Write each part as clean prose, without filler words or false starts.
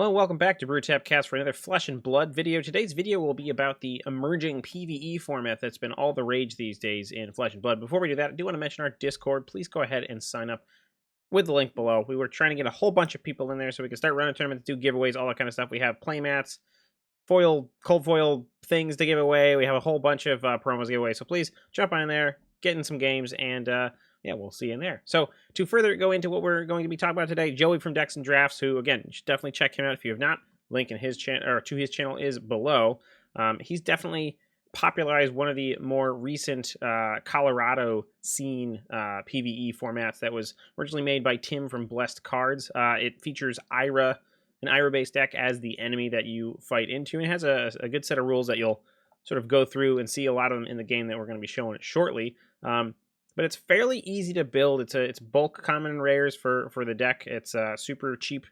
Hello and welcome back to BrewTapCast for another Flesh and Blood video. Today's video will be about the emerging PvE format that's been all the rage these days in Flesh and Blood. Before we do that, I do want to mention our Discord. Please go ahead and sign up with the link below. We were trying to get a whole bunch of people in there so we can start running tournaments, do giveaways, all that kind of stuff. We have playmats, foil, cold foil things to give away. We have a whole bunch of promos to give away. So please jump on in there, get in some games, and yeah, we'll see you in there. So to further go into what we're going to be talking about today, Joey from Decks and Draughts, who again, you should definitely check him out if you have not. Link in his channel or to his channel is below. He's definitely popularized one of the more recent Colorado scene PvE formats that was originally made by Tim from Bless.Cards. It features an Ira-based deck as the enemy that you fight into, and it has a good set of rules that you'll sort of go through and see a lot of them in the game that we're going to be showing it shortly. But it's fairly easy to build. It's bulk common and rares for the deck. It's super cheap,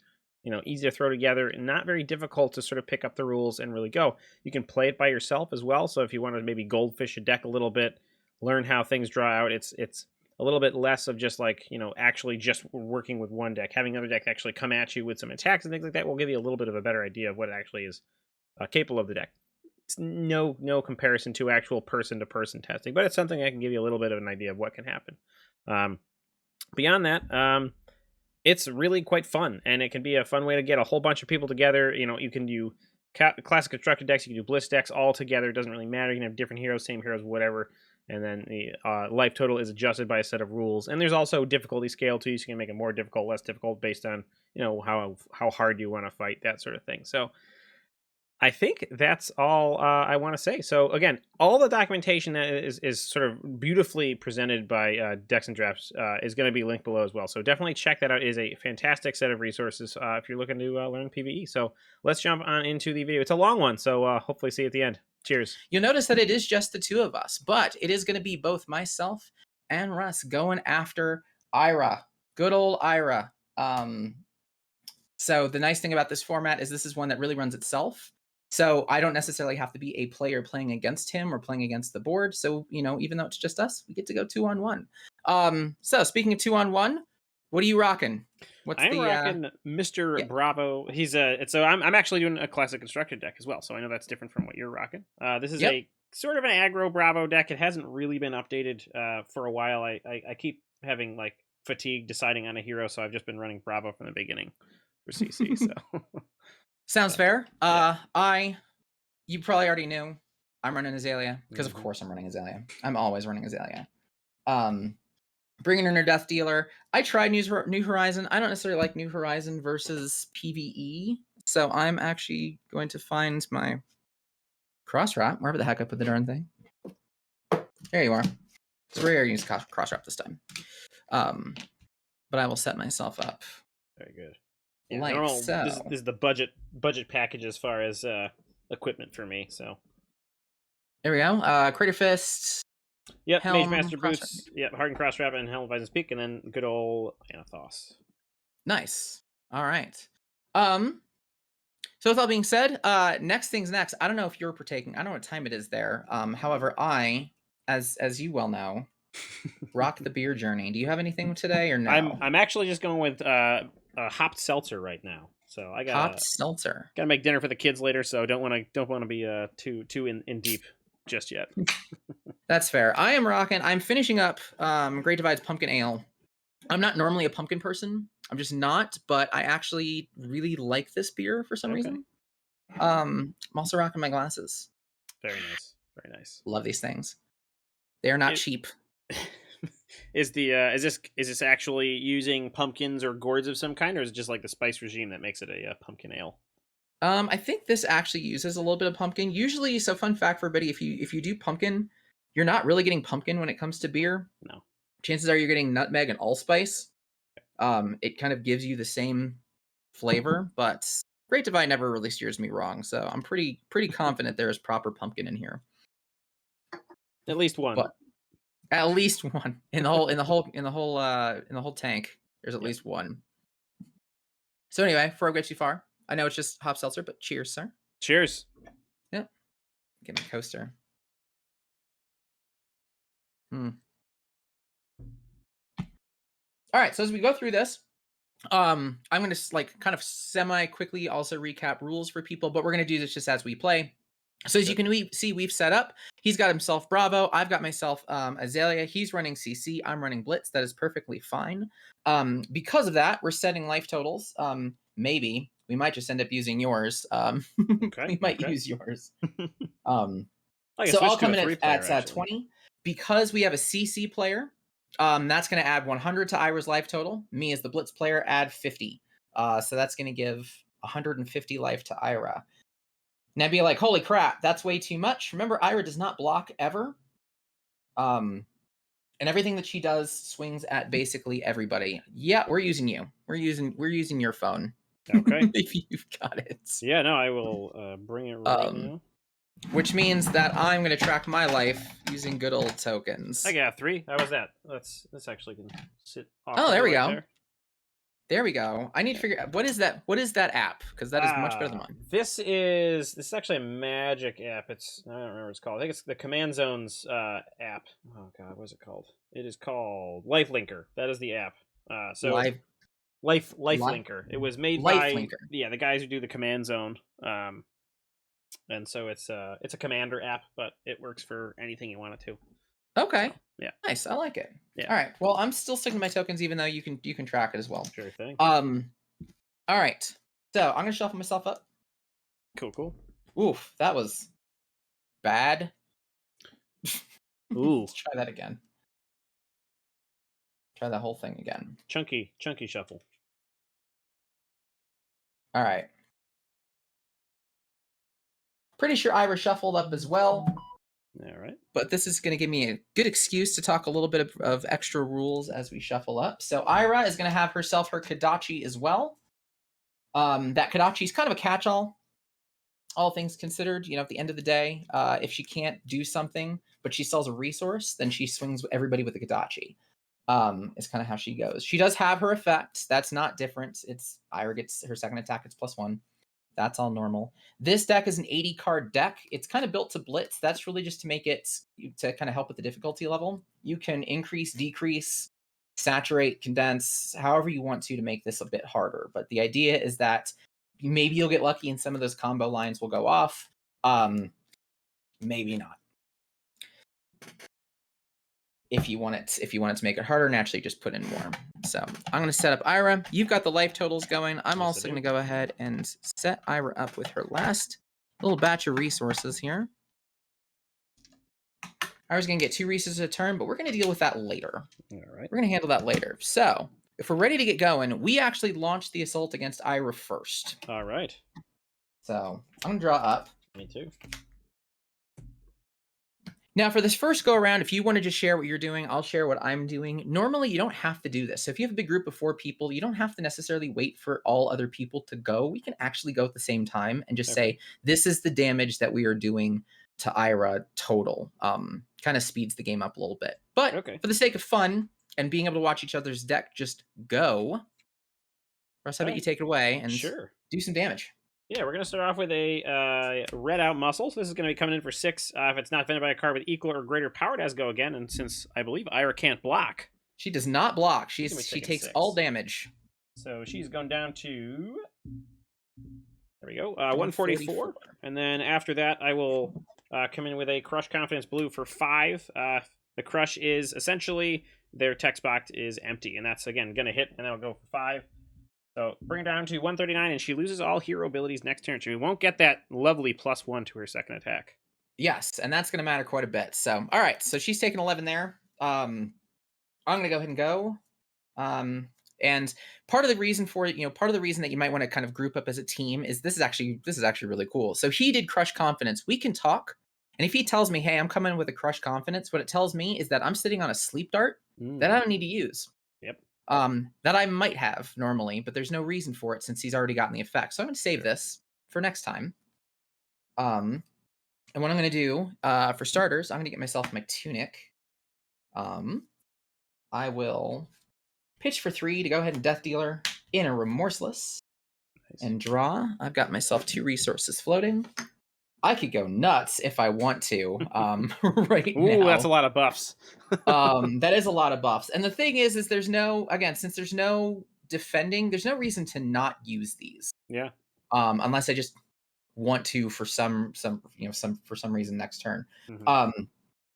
easy to throw together, and not very difficult to sort of pick up the rules and really go. You can play it by yourself as well. So if you want to maybe goldfish a deck a little bit, learn how things draw out, it's a little bit less of just like, actually just working with one deck. Having another deck actually come at you with some attacks and things like that will give you a little bit of a better idea of what actually is capable of the deck. It's no comparison to actual person-to-person testing, but it's something that can give you a little bit of an idea of what can happen. Beyond that, it's really quite fun, and it can be a fun way to get a whole bunch of people together. You can do classic constructed decks, you can do bliss decks all together. It doesn't really matter. You can have different heroes, same heroes, whatever. And then the life total is adjusted by a set of rules. And there's also difficulty scale too, so you can make it more difficult, less difficult based on how hard you want to fight, that sort of thing. So I think that's all I want to say. So again, all the documentation that is sort of beautifully presented by Decks and Draughts is going to be linked below as well. So definitely check that out. It is a fantastic set of resources if you're looking to learn PvE. So let's jump on into the video. It's a long one, so hopefully see you at the end. Cheers. You'll notice that it is just the two of us, but it is going to be both myself and Russ going after Ira. Good old Ira. So the nice thing about this format is this is one that really runs itself. So I don't necessarily have to be a player playing against him or playing against the board. So, even though it's just us, we get to go 2-on-1. So speaking of 2-on-1, what are you rocking? I'm rocking Mr. Bravo. He's so I'm actually doing a classic constructed deck as well. So I know that's different from what you're rocking. This is a sort of an aggro Bravo deck. It hasn't really been updated for a while. I keep having like fatigue deciding on a hero, so I've just been running Bravo from the beginning for CC. So. Sounds fair. You probably already knew I'm running Azalea because of course I'm running Azalea. I'm always running Azalea. Bringing in her Death Dealer. I tried New Horizon. I don't necessarily like New Horizon versus PvE, so I'm actually going to find my cross wrap wherever the heck I put the darn thing. There you are. It's rare to use cross wrap this time, but I will set myself up. Very good. Yeah, so. This is the budget package as far as equipment for me. So there we go. Crater Fist. Yep, Mage Master Boots. Yep, Hardened Cross Wrap and Helm of Vison's Peak, and then good old Anathos. Nice. All right. So with all being said, next thing's next. I don't know if you're partaking. I don't know what time it is there. However, I, as you well know, rock the beer journey. Do you have anything today or no? I'm actually just going with hopped seltzer right now. So I got hopped seltzer. Got to make dinner for the kids later, so don't want to be too in deep just yet. That's fair. I'm finishing up Great Divide's Pumpkin Ale. I'm not normally a pumpkin person. I'm just not, but I actually really like this beer for some reason. I'm also rocking my glasses. Very nice. Very nice. Love these things. They are not cheap. Is this actually using pumpkins or gourds of some kind, or is it just like the spice regime that makes it a pumpkin ale? I think this actually uses a little bit of pumpkin. Usually, so fun fact for everybody, if you do pumpkin, you're not really getting pumpkin when it comes to beer. No. Chances are you're getting nutmeg and allspice. It kind of gives you the same flavor, but Great Divide never really steers me wrong, so I'm pretty confident there is proper pumpkin in here. At least one. But at least one in the whole tank. There's at least one. So anyway, before I get too far, I know it's just hop seltzer, but cheers, sir. Cheers. Yep. Get my coaster. All right, so as we go through this, I'm going to like kind of semi quickly also recap rules for people, but we're going to do this just as we play. So as you can see, we've set up. He's got himself Bravo. I've got myself Azalea. He's running CC. I'm running Blitz. That is perfectly fine. Because of that, we're setting life totals. Maybe we might just end up using yours. We might use yours. So I'll come in at 20 because we have a CC player. That's going to add 100 to Ira's life total. Me as the Blitz player add 50. So that's going to give 150 life to Ira. Now be like, holy crap, that's way too much. Remember, Ira does not block ever. And everything that she does swings at basically everybody. Yeah, we're using you. We're using your phone. Okay. If you've got it. Yeah, no, I will bring it right now. Which means that I'm going to track my life using good old tokens. I got 3. How was that? This actually can sit off. Oh, there we go. There we go. I need to figure out what is that app, because that is much better than mine. This is actually a Magic app. I don't remember what it's called. I think it's the Command Zones app. Oh god, what is it called? It is called Life Linker. That is the app. Life Linker. It was made by the guys who do the Command Zone. And so it's a commander app, but it works for anything you want it to. Okay. So, yeah. Nice. I like it. Yeah. All right. Well, I'm still sticking to my tokens, even though you can track it as well. Sure thing. All right. So I'm gonna shuffle myself up. Cool. Oof, that was bad. Ooh. Let's try that again. Try that whole thing again. Chunky shuffle. All right. Pretty sure Ira shuffled up as well. All right. But this is going to give me a good excuse to talk a little bit of extra rules as we shuffle up. So Ira is going to have herself her Kodachi as well. That Kodachi is kind of a catch-all, all things considered. You know, at the end of the day, if she can't do something, but she sells a resource, then she swings everybody with the Kodachi. Is kind of how she goes. She does have her effect. That's not different. It's Ira gets her second attack. It's +1. That's all normal. This deck is an 80 card deck. It's kind of built to blitz. That's really just to make it, to kind of help with the difficulty level. You can increase, decrease, saturate, condense, however you want to make this a bit harder. But the idea is that maybe you'll get lucky and some of those combo lines will go off. Maybe not. If you want it to make it harder, naturally just put in more. So I'm going to set up Ira. You've got the life totals going. I'm also going to go ahead and set Ira up with her last little batch of resources here. Ira's going to get 2 resources a turn, but we're going to deal with that later. All right. We're going to handle that later. So if we're ready to get going, we actually launched the assault against Ira first. All right. So I'm going to draw up. Me too. Now, for this first go-around, if you want to just share what you're doing, I'll share what I'm doing. Normally, you don't have to do this. So if you have a big group of 4 people, you don't have to necessarily wait for all other people to go. We can actually go at the same time and just say, this is the damage that we are doing to Ira total. Kind of speeds the game up a little bit. But for the sake of fun and being able to watch each other's deck just go, Russ, how about you take it away and do some damage? Yeah, we're going to start off with a red out muscle. So this is going to be coming in for 6. If it's not defended by a card with equal or greater power, it has go again. And since I believe Ira can't block. She does not block. She takes all damage. So she's going down to... There we go. 144. And then after that, I will come in with a Crush Confidence Blue for 5. The Crush is essentially their text box is empty. And that's, again, going to hit. And that'll go for 5. So bring her down to 139, and she loses all hero abilities next turn. She won't get that lovely +1 to her second attack. Yes, and that's going to matter quite a bit. So, all right, so she's taking 11 there. I'm going to go ahead and go. And part of the reason for it, part of the reason that you might want to kind of group up as a team is this is actually really cool. So he did Crush Confidence. We can talk, and if he tells me, hey, I'm coming with a Crush Confidence, what it tells me is that I'm sitting on a Sleep Dart that I don't need to use. Yep. That I might have normally, but there's no reason for it since he's already gotten the effect. So I'm going to save this for next time. And what I'm going to do, for starters, I'm going to get myself my tunic. I will pitch for 3 to go ahead and Death Dealer in a Remorseless and draw. I've got myself 2 resources floating. I could go nuts if I want to right now. Ooh, that's a lot of buffs. That is a lot of buffs. And the thing is there's no, again, since there's no defending, there's no reason to not use these. Yeah. Unless I just want to for some reason next turn. Mm-hmm.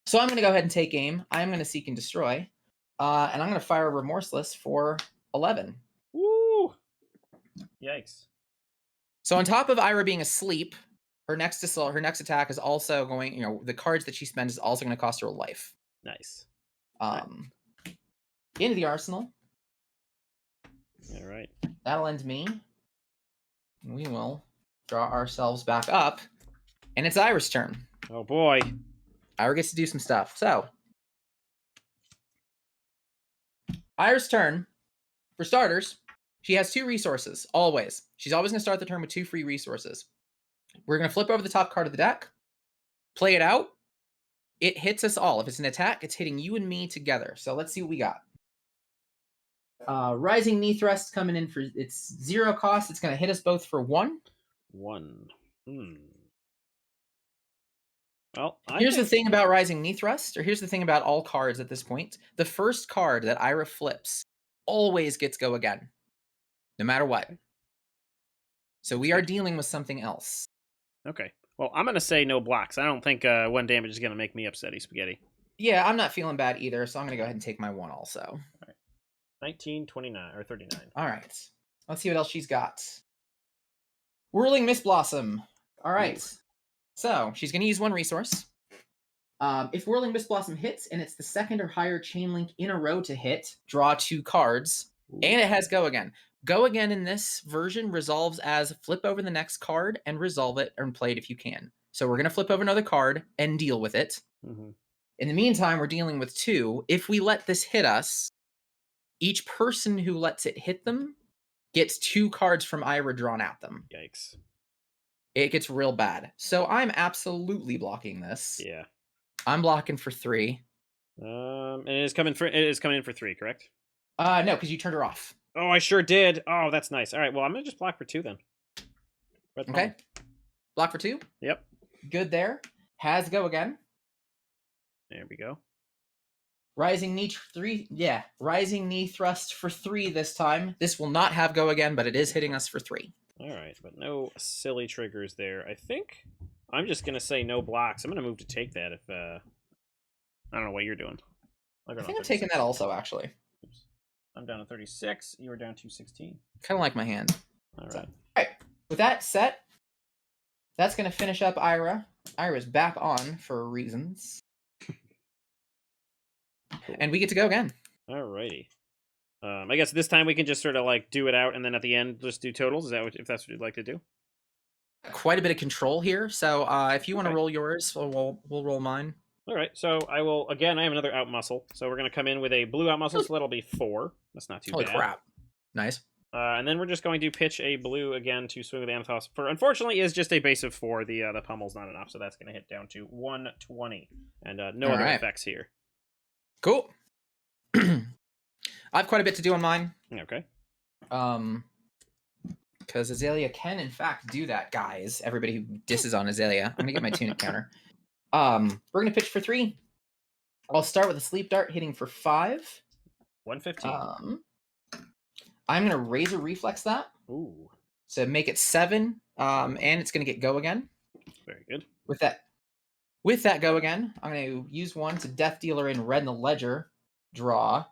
So I'm going to go ahead and take aim. I'm going to seek and destroy, and I'm going to fire Remorseless for 11. Woo! Yikes! So on top of Ira being asleep, her next attack is also going. The cards that she spends is also going to cost her a life. Nice. Into the arsenal. All right. That'll end me. We will draw ourselves back up, and it's Ira's turn. Oh boy. Ira gets to do some stuff. So, Ira's turn. For starters, she has 2 resources, always. She's always going to start the turn with 2 free resources. We're going to flip over the top card of the deck, play it out. It hits us all. If it's an attack, it's hitting you and me together. So let's see what we got. Rising Knee Thrust coming in for it's 0 cost. It's going to hit us both for 1. 1. Well, here's the thing about Rising Knee Thrust, or here's the thing about all cards at this point. The first card that Ira flips always gets go again, no matter what. So we are dealing with something else. Okay. Well, I'm going to say no blocks. I don't think 1 damage is going to make me upsetty spaghetti. Yeah, I'm not feeling bad either, so I'm going to go ahead and take my 1 also. All right. 19, 29, or 39. All right. Let's see what else she's got. Whirling Mist Blossom. All right. Ooh. So she's going to use 1 resource. If Whirling Mist Blossom hits, and it's the 2nd or higher chain link in a row to hit, draw 2 cards, and it has go again. Go again in this version resolves as flip over the next card and resolve it and play it if you can. So we're going to flip over another card and deal with it. Mm-hmm. In the meantime, we're dealing with 2. If we let this hit us, each person who lets it hit them gets 2 cards from Ira drawn at them. Yikes. It gets real bad. So I'm absolutely blocking this. Yeah. I'm blocking for 3. And it is coming in for 3, correct? No, because you turned her off. Oh, I sure did. Oh, that's nice. All right, well, I'm going to just block for 2 then. Okay. Block for 2? Yep. Good there. Has go again. There we go. Rising Knee 3. Yeah, Rising Knee Thrust for 3 this time. This will not have go again, but it is hitting us for 3. All right, but no silly triggers there. I think I'm just going to say no blocks. I'm going to move to take that if... I don't know what you're doing. I think I'm taking that also, actually. Oops. I'm down to 36. You were down to 16. Kind of like my hand. All right. So, all right. With that set, that's going to finish up Ira. Ira's back on for reasons. Cool. And we get to go again. All righty. I guess this time we can just sort of like do it out, and then at the end just do totals. Is that if that's what you'd like to do? Quite a bit of control here. So if you want to roll yours, we'll roll mine. All right. So I will again. I have another out muscle. So we're gonna come in with a blue out muscle. So that'll be 4. That's not too bad. Holy crap! Nice. And then we're just going to pitch a blue again to swing with Anatos. For unfortunately is just a base of 4. The pummel's not enough, so that's going to hit down to 120, and no other effects here. Cool. I have quite a bit to do on mine. Okay. Because Azalea can in fact do that, guys. Everybody who disses on Azalea. I'm gonna get my tunic counter. We're gonna pitch for 3. I'll start with a sleep dart hitting for 5. 115. I'm going to Razor Reflex that. Ooh. So make it 7, and it's going to get go again. Very good. With that go again, I'm going to use 1 to Death Dealer in red in the ledger, draw,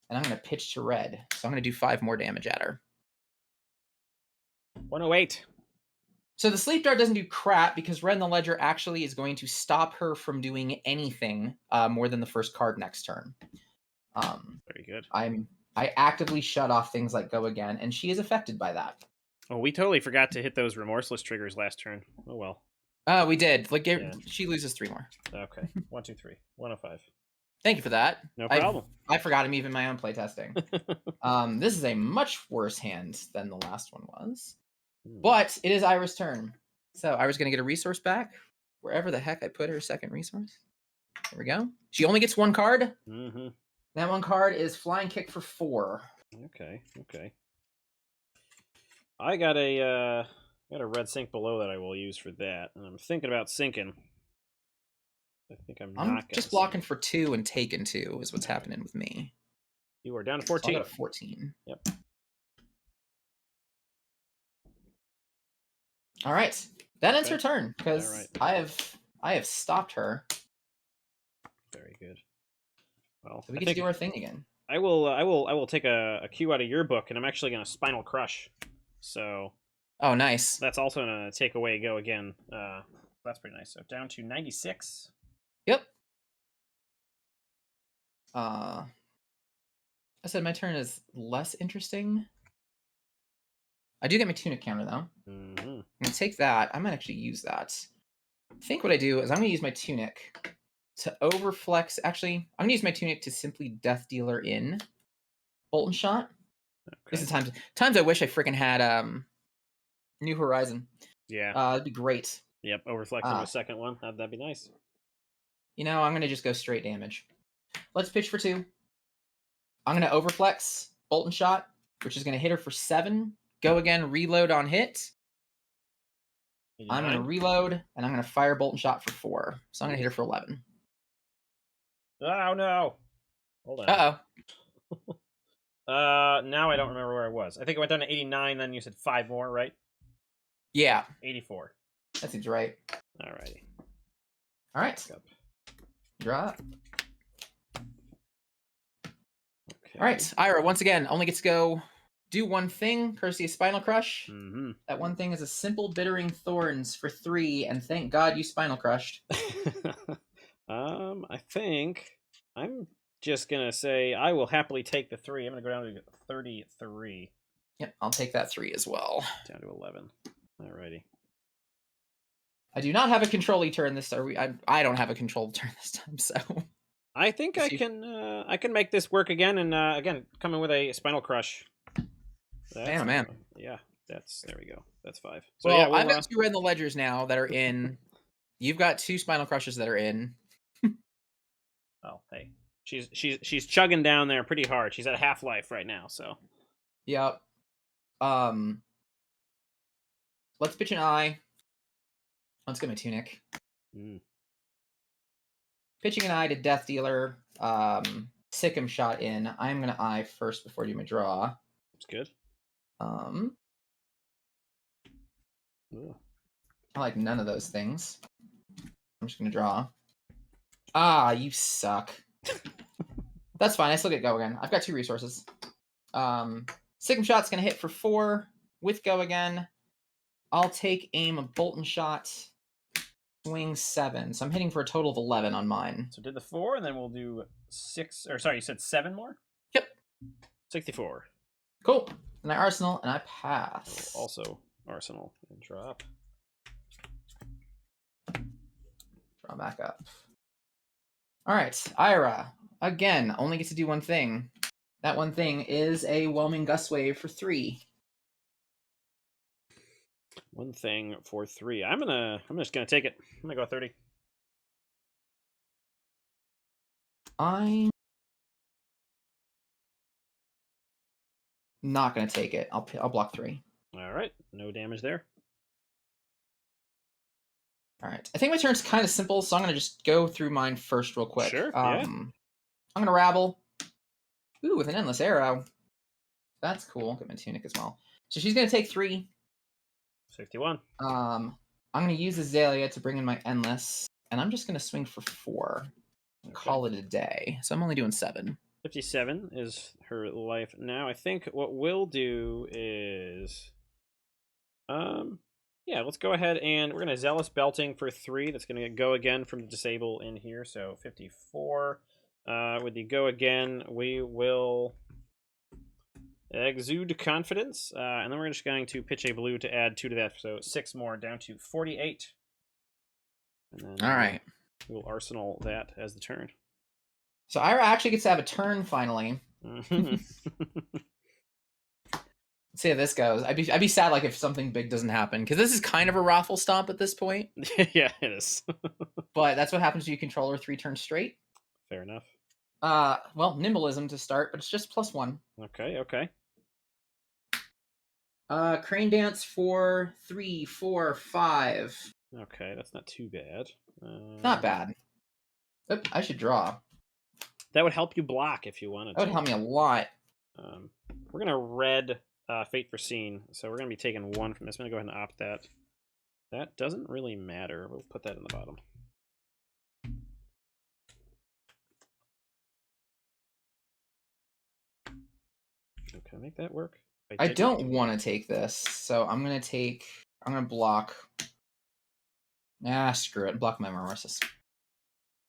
and I'm going to pitch to red. So I'm going to do 5 more damage at her. 108. So the Sleep Dart doesn't do crap because red in the ledger actually is going to stop her from doing anything more than the first card next turn. Very good. I actively shut off things like go again, and she is affected by that. Oh, we totally forgot to hit those remorseless triggers last turn. Oh well. We did. She loses 3 more. Okay. 1, 2, 3. 105. Thank you for that. No problem. I forgot him even my own playtesting. This is a much worse hand than the last one was. But it is Ira's turn. So Ira's going to get a resource back. Wherever the heck I put her second resource. There we go. She only gets 1 card. Mm-hmm. That 1 card is Flying Kick for 4. Okay. I got a red sink below that I will use for that, and I'm thinking about sinking. I think I'm just blocking for 2 and taking 2 is what's happening with me. You are down to 14. So I got a 14. Yep. All right. That ends Okay. her turn because All right. I have stopped her. Very good. Well, So we get to do our thing again. I will take a cue out of your book, and I'm actually going to Spinal Crush. So Oh, nice. that's also going to take away Go Again. That's pretty nice. So down to 96. Yep. I said my turn is less interesting. I do get my tunic counter though. Mm-hmm. I'm gonna take that. I might actually use that. I think what I do is I'm gonna use my tunic to overflex. Actually, I'm gonna use my tunic to simply Death Dealer in Bolt and Shot. Okay. This is times I wish I freaking had New Horizon. Yeah. It'd be great. Yep. Overflex on the second one. That'd be nice. You know, I'm gonna just go straight damage. Let's pitch for 2. I'm gonna overflex Bolt and Shot, which is gonna hit her for 7. Go again, reload on hit. 89. I'm gonna reload and I'm gonna fire Bolt and Shot for 4. So I'm gonna hit her for 11. Oh no! Hold on. Uh-oh. Now I don't remember where I was. I think it went down to 89. Then you said 5 more, right? Yeah. 84. That seems right. Alrighty. All right. Draw. Okay. All right. Ira, once again, only gets to go do one thing, courtesy of Spinal Crush. Mm-hmm. That one thing is a simple Bittering Thorns for 3, and thank God you Spinal Crushed. I think I'm just gonna say I will happily take the 3. I'm gonna go down to 33. Yep, I'll take that 3 as well. Down to 11. Alrighty. I do not have a control turn this time. I don't have a control turn this time, so I think I can make this work again, and again come in with a Spinal Crush. Man, oh man. Yeah, there we go. That's 5. So well, yeah, I've got 2 in the ledgers now that are in. You've got 2 Spinal Crushes that are in. Oh, hey, she's chugging down there pretty hard. She's at half-life right now, so. Yep. Let's pitch an eye. Let's get my tunic. Pitching an eye to Death Dealer. Sick'em Shot in. I'm gonna eye first before I do my draw. That's good. I like none of those things. I'm just gonna draw. Ah, you suck. That's fine. I still get Go Again. I've got 2 resources. Sick'em Shot's gonna hit for 4 with Go Again. I'll take aim of Bolt and Shot. Swing 7. So I'm hitting for a total of 11 on mine. So did the 4, and then we'll do 6. Or sorry, you said 7 more? Yep. 64. Cool. And I Arsenal, and I pass. Also Arsenal and drop. Draw back up. All right, Ira. Again, only gets to do one thing. That one thing is a Whelming Gust Wave for 3. One thing for 3. I'm just gonna take it. I'm gonna go 30. I'm not gonna take it. I'll block 3. All right, no damage there. All right, I think my turn's kind of simple, so I'm gonna just go through mine first real quick. Sure. Yeah. I'm gonna Rabble. Ooh, with an Endless Arrow. That's cool. Get my tunic as well. So she's gonna take 3. 61. I'm gonna use Azalea to bring in my Endless, and I'm just gonna swing for 4. Okay. Call it a day. So I'm only doing 7. 57 is her life now. I think what we'll do is, yeah, let's go ahead and we're gonna Zealous Belting for 3. That's gonna Go Again from the disable in here. So 54. With the Go Again, we will Exude Confidence, and then we're just going to pitch a blue to add 2 to that, so 6 more, down to 48. And then all right, we'll Arsenal that as the turn. So Ira actually gets to have a turn finally. Let's see how this goes. I'd be sad like if something big doesn't happen, because this is kind of a raffle stomp at this point. Yeah, it is. But that's what happens when you control her 3 turns straight. Fair enough. Well, Nimbleism to start, but it's just +1. Okay. Crane Dance for 3, 4, 5. Okay, that's not too bad. Not bad. Oop, I should draw. That would help you block if you wanted to. That would help me a lot. We're gonna red Fate Foreseen, so we're gonna be taking 1 from this. I'm gonna go ahead and opt that. That doesn't really matter. We'll put that in the bottom. Can I make that work? I don't want to take this, so I'm gonna block. Screw it. Block my Mimosas.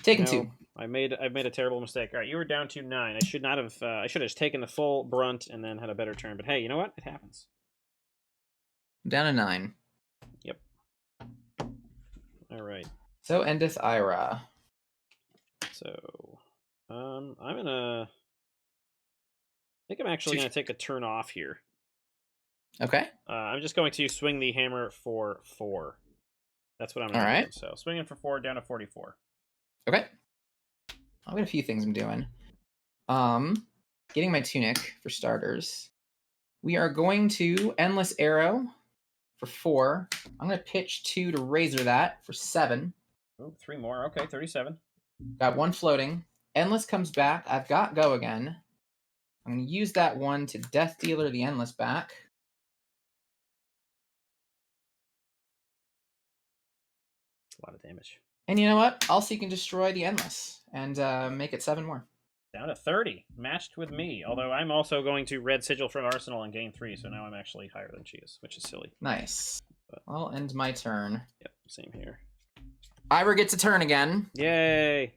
Taking 2. I've made a terrible mistake. All right, you were down to 9. I should not have. I should have just taken the full brunt and then had a better turn. But hey, you know what? It happens. Down to 9. Yep. All right. So endeth Ira. So, I'm gonna. I think I'm actually gonna take a turn off here. Okay. I'm just going to swing the hammer for 4. That's what I'm gonna do. So swinging for 4 down to 44. Okay. I've got a few things I'm doing. Getting my tunic for starters. We are going to Endless Arrow for 4. I'm going to pitch 2 to Razor that for 7. Oh, 3 more. Okay, 37. Got 1 floating. Endless comes back. I've got Go Again. I'm going to use that 1 to Death Dealer the Endless back. A lot of damage. And you know what? I'll Seek and Destroy the Endless and make it 7 more. Down to 30, matched with me. Although I'm also going to Red Sigil from Arsenal and gain 3, so now I'm actually higher than she is, which is silly. Nice. But I'll end my turn. Yep, same here. Ira gets a turn again. Yay!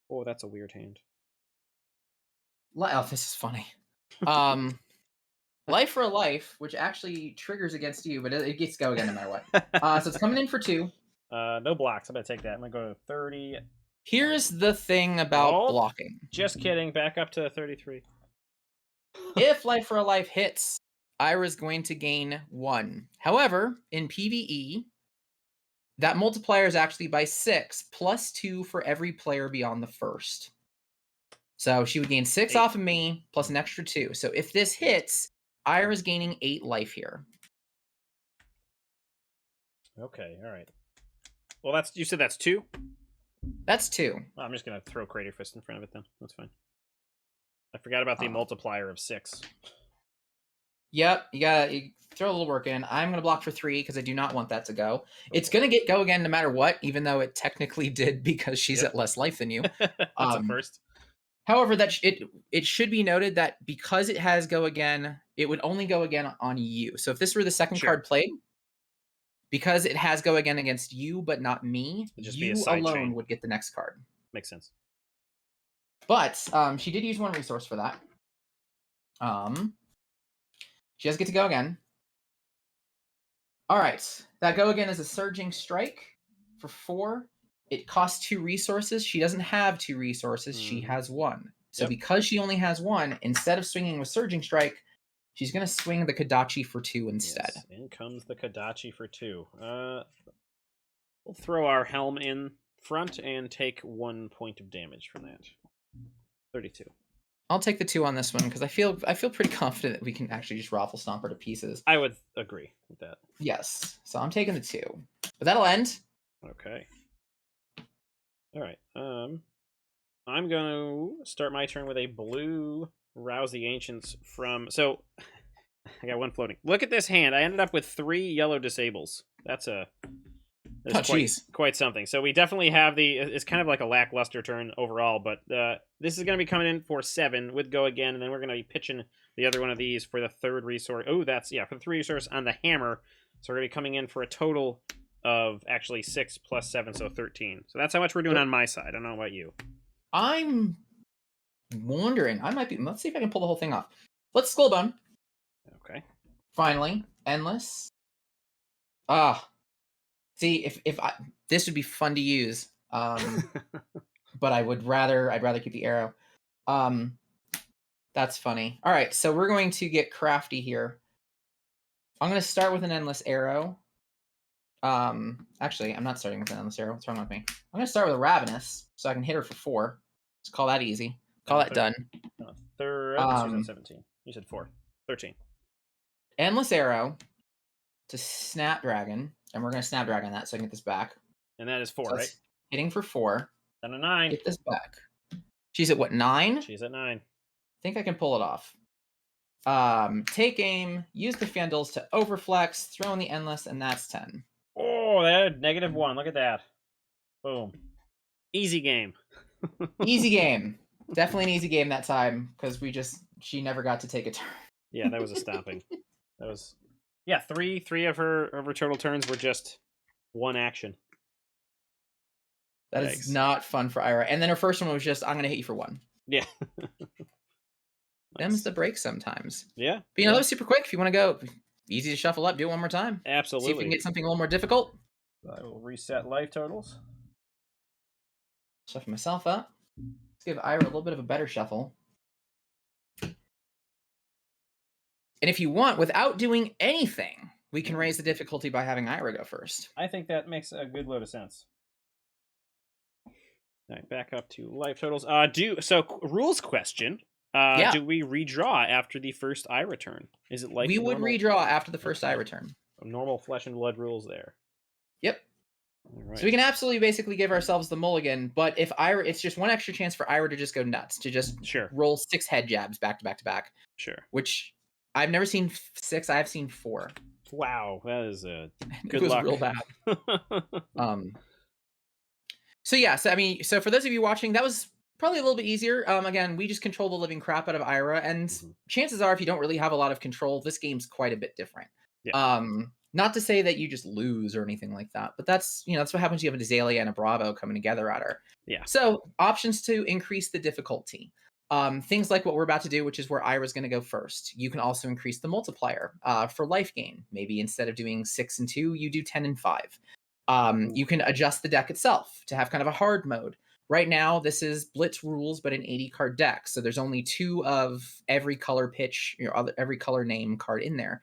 Oh, that's a weird hand. Oh, this is funny. Life for a Life, which actually triggers against you, but it gets Go Again no matter what. So it's coming in for 2. No blocks. I'm going to take that. I'm going to go to 30. Here's the thing about blocking. Just kidding. Back up to 33. If Life for a Life hits, Ira's going to gain 1. However, in PvE, that multiplier is actually by 6, plus 2 for every player beyond the first. So she would gain 6 off of me, plus an extra 2. So if this hits, Ira's gaining 8 life here. Okay, all right. Well, you said that's 2? That's 2. Well, I'm just going to throw Crater Fist in front of it then. That's fine. I forgot about the multiplier of 6. Yep, you throw a little work in. I'm going to block for 3 because I do not want that to go. Okay. It's going to get Go Again no matter what, even though it technically did because she's at less life than you. That's a first. However, it should be noted that because it has Go Again, it would only go again on you. So if this were the second card played, because it has Go Again against you but not me, you alone would get the next card. Makes sense. But she did use 1 resource for that. She does get to Go Again. All right. That Go Again is a Surging Strike for 4. It costs 2 resources. She doesn't have 2 resources. She has 1. So because she only has 1, instead of swinging with Surging Strike, she's going to swing the Kodachi for 2 instead. Yes. In comes the Kodachi for 2. We'll throw our helm in front and take 1 point of damage from that. 32. I'll take the 2 on this one because I feel pretty confident that we can actually just Raffle Stomp her to pieces. I would agree with that. Yes. So I'm taking the 2. But that'll end. Okay. All right. I'm going to start my turn with a blue Rouse the Ancients from... So, I got 1 floating. Look at this hand. I ended up with 3 yellow disables. That's quite something. So we definitely have it's kind of like a lackluster turn overall, but this is going to be coming in for 7 with Go Again, and then we're going to be pitching the other one of these for the 3rd resource. Oh, for the 3 resource on the hammer. So we're going to be coming in for a total of actually 6 plus 7, so 13. So that's how much we're doing on my side. I don't know about you. I'm wondering. Let's see if I can pull the whole thing off. Let's Skullbone. Okay. Finally, Endless. See, if this would be fun to use, but I'd rather keep the arrow. That's funny. All right, so we're going to get crafty here. I'm going to start with an Endless Arrow. Actually, I'm not starting with an Endless Arrow. What's wrong with me? I'm going to start with a Ravenous, so I can hit her for 4. Let's call that easy. Call that done. 3rd, 17. You said 4. 13. Endless Arrow to Snapdragon, and we're going to Snapdragon that so I can get this back. And that is 4, so right? Hitting for 4. Then a 9. Get this back. She's at what, 9? She's at 9. I think I can pull it off. Take aim, use the Fandles to overflex, throw in the Endless, and that's 10. Oh, that -1. Look at that. Boom. Easy game. Easy game. Definitely an easy game that time because she never got to take a turn. Yeah, that was a stomping. That was three of her turtle turns were just one action. That Yikes. is not fun for Ira. And then her first one was just, I'm gonna hit you for 1. Yeah. Them's the break sometimes. Yeah. But that was super quick. If you want to go, easy to shuffle up, do it one more time. Absolutely. See if we can get something a little more difficult. I will reset life totals. Shuffle myself up. Let's give Ira a little bit of a better shuffle. And if you want, without doing anything, we can raise the difficulty by having Ira go first. I think that makes a good load of sense. All right, back up to life totals. Rules question. Do we redraw after the first Ira turn? Is it like we would redraw after the first Ira turn? Normal flesh and blood rules there. Yep. All right. So we can absolutely basically give ourselves the mulligan, but if Ira, it's just one extra chance for Ira to just go nuts, to just roll 6 head jabs back to back to back. Sure. Which I've never seen 6. I've seen 4. Wow, that is a good It was luck. real bad. So for those of you watching, that was probably a little bit easier. Again, we just control the living crap out of Ira, and chances are, if you don't really have a lot of control, this game's quite a bit different. Yeah. Not to say that you just lose or anything like that, but that's what happens. You have an Azalea and a Bravo coming together at her. Yeah. So options to increase the difficulty. Things like what we're about to do, which is where Ira's going to go first. You can also increase the multiplier for life gain. Maybe instead of doing 6 and 2, you do 10 and 5. You can adjust the deck itself to have kind of a hard mode. Right now, this is Blitz rules, but an 80-card deck. So there's only 2 of every color pitch, every color name card in there.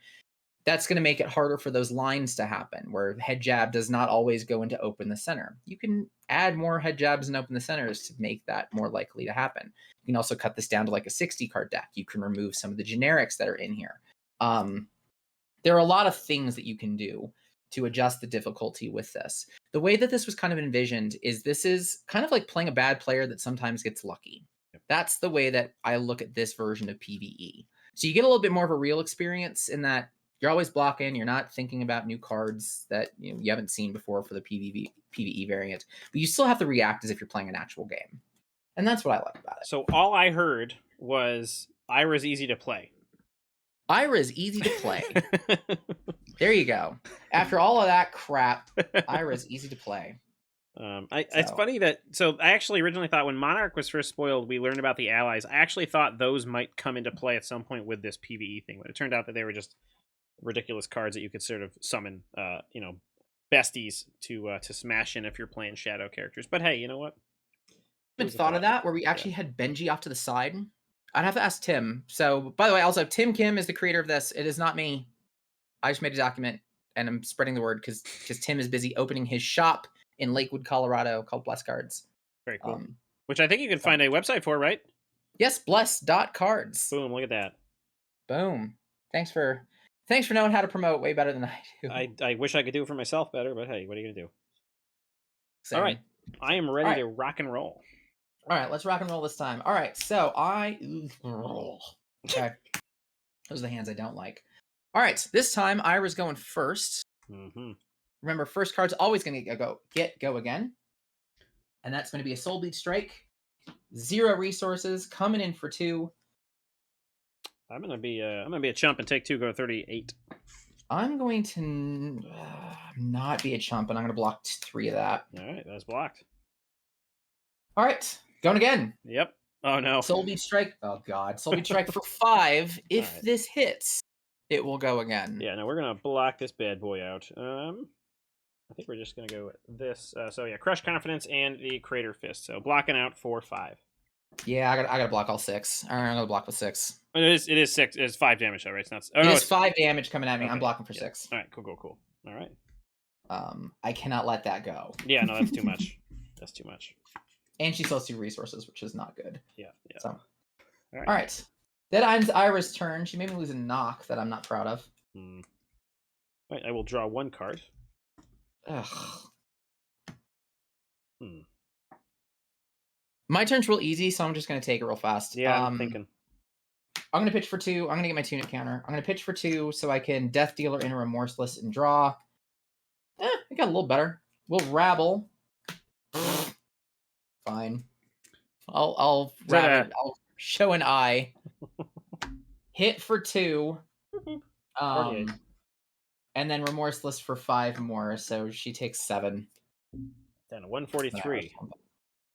That's going to make it harder for those lines to happen, where head jab does not always go into open the center. You can add more head jabs and open the centers to make that more likely to happen. You can also cut this down to like a 60-card deck. You can remove some of the generics that are in here. There are a lot of things that you can do to adjust the difficulty with this. The way that this was kind of envisioned is this is kind of like playing a bad player that sometimes gets lucky. That's the way that I look at this version of PvE. So you get a little bit more of a real experience in that you're always blocking. You're not thinking about new cards that you haven't seen before for the PvE variant, but you still have to react as if you're playing an actual game. And that's what I like about it. So all I heard was Ira's easy to play. Ira is easy to play. There you go. After all of that crap, Ira is easy to play. It's funny that I actually originally thought when Monarch was first spoiled, we learned about the allies. I actually thought those might come into play at some point with this PvE thing, but it turned out that they were just ridiculous cards that you could sort of summon, besties to smash in if you're playing shadow characters. But hey, you know what? I've thought of that where we actually had Benji off to the side. I'd have to ask Tim. So, by the way, also Tim Kim is the creator of this. It is not me. I just made a document and I'm spreading the word because Tim is busy opening his shop in Lakewood, Colorado called Bless.Cards. Very cool. Which I think you can find a website for, right? Yes, Bless.Cards. Boom, look at that. Boom. Thanks for knowing how to promote way better than I do. I wish I could do it for myself better, but hey, what are you gonna do? Same. All right. I am ready to rock and roll. All right, let's rock and roll this time. All right, so okay. Those are the hands I don't like. All right, this time Ira's going first. Mm-hmm. Remember, first card's always going to go again. And that's going to be a Soul Bleed Strike. 0 resources, coming in for 2. I'm gonna be a chump and take 2, go to 38. I'm going to not be a chump, and I'm going to block 3 of that. All right, that's blocked. All right, going again. Yep. Oh no. Soul Bleed Strike. Oh god, Soul Bleed Strike for 5. If this hits, it will go again. Yeah, no, we're gonna block this bad boy out. I think we're just gonna go with this. Crush Confidence and the Crater Fist. So blocking out for 5. Yeah, I gotta block all 6. I'm gonna block with 6. It is 6. It's 5 damage though, right? It's not. Oh, it's 5 damage coming at me. Okay. I'm blocking for 6. All right, cool. All right. I cannot let that go. Yeah, no, that's too much. That's too much. And she still has 2 resources, which is not good. Yeah. So, all right. That ends Ira's turn. She made me lose a knock that I'm not proud of. All right, I will draw 1 card. Ugh. My turn's real easy, so I'm just going to take it real fast. Yeah, I'm thinking. I'm going to pitch for 2. I'm going to get my tunic counter. I'm going to pitch for 2 so I can Death Dealer in Remorseless and draw. It got a little better. We'll rabble. Fine. I'll rabble. I'll show an eye. Hit for 2. And then remorseless for 5 more, so she takes 7. Down to 143.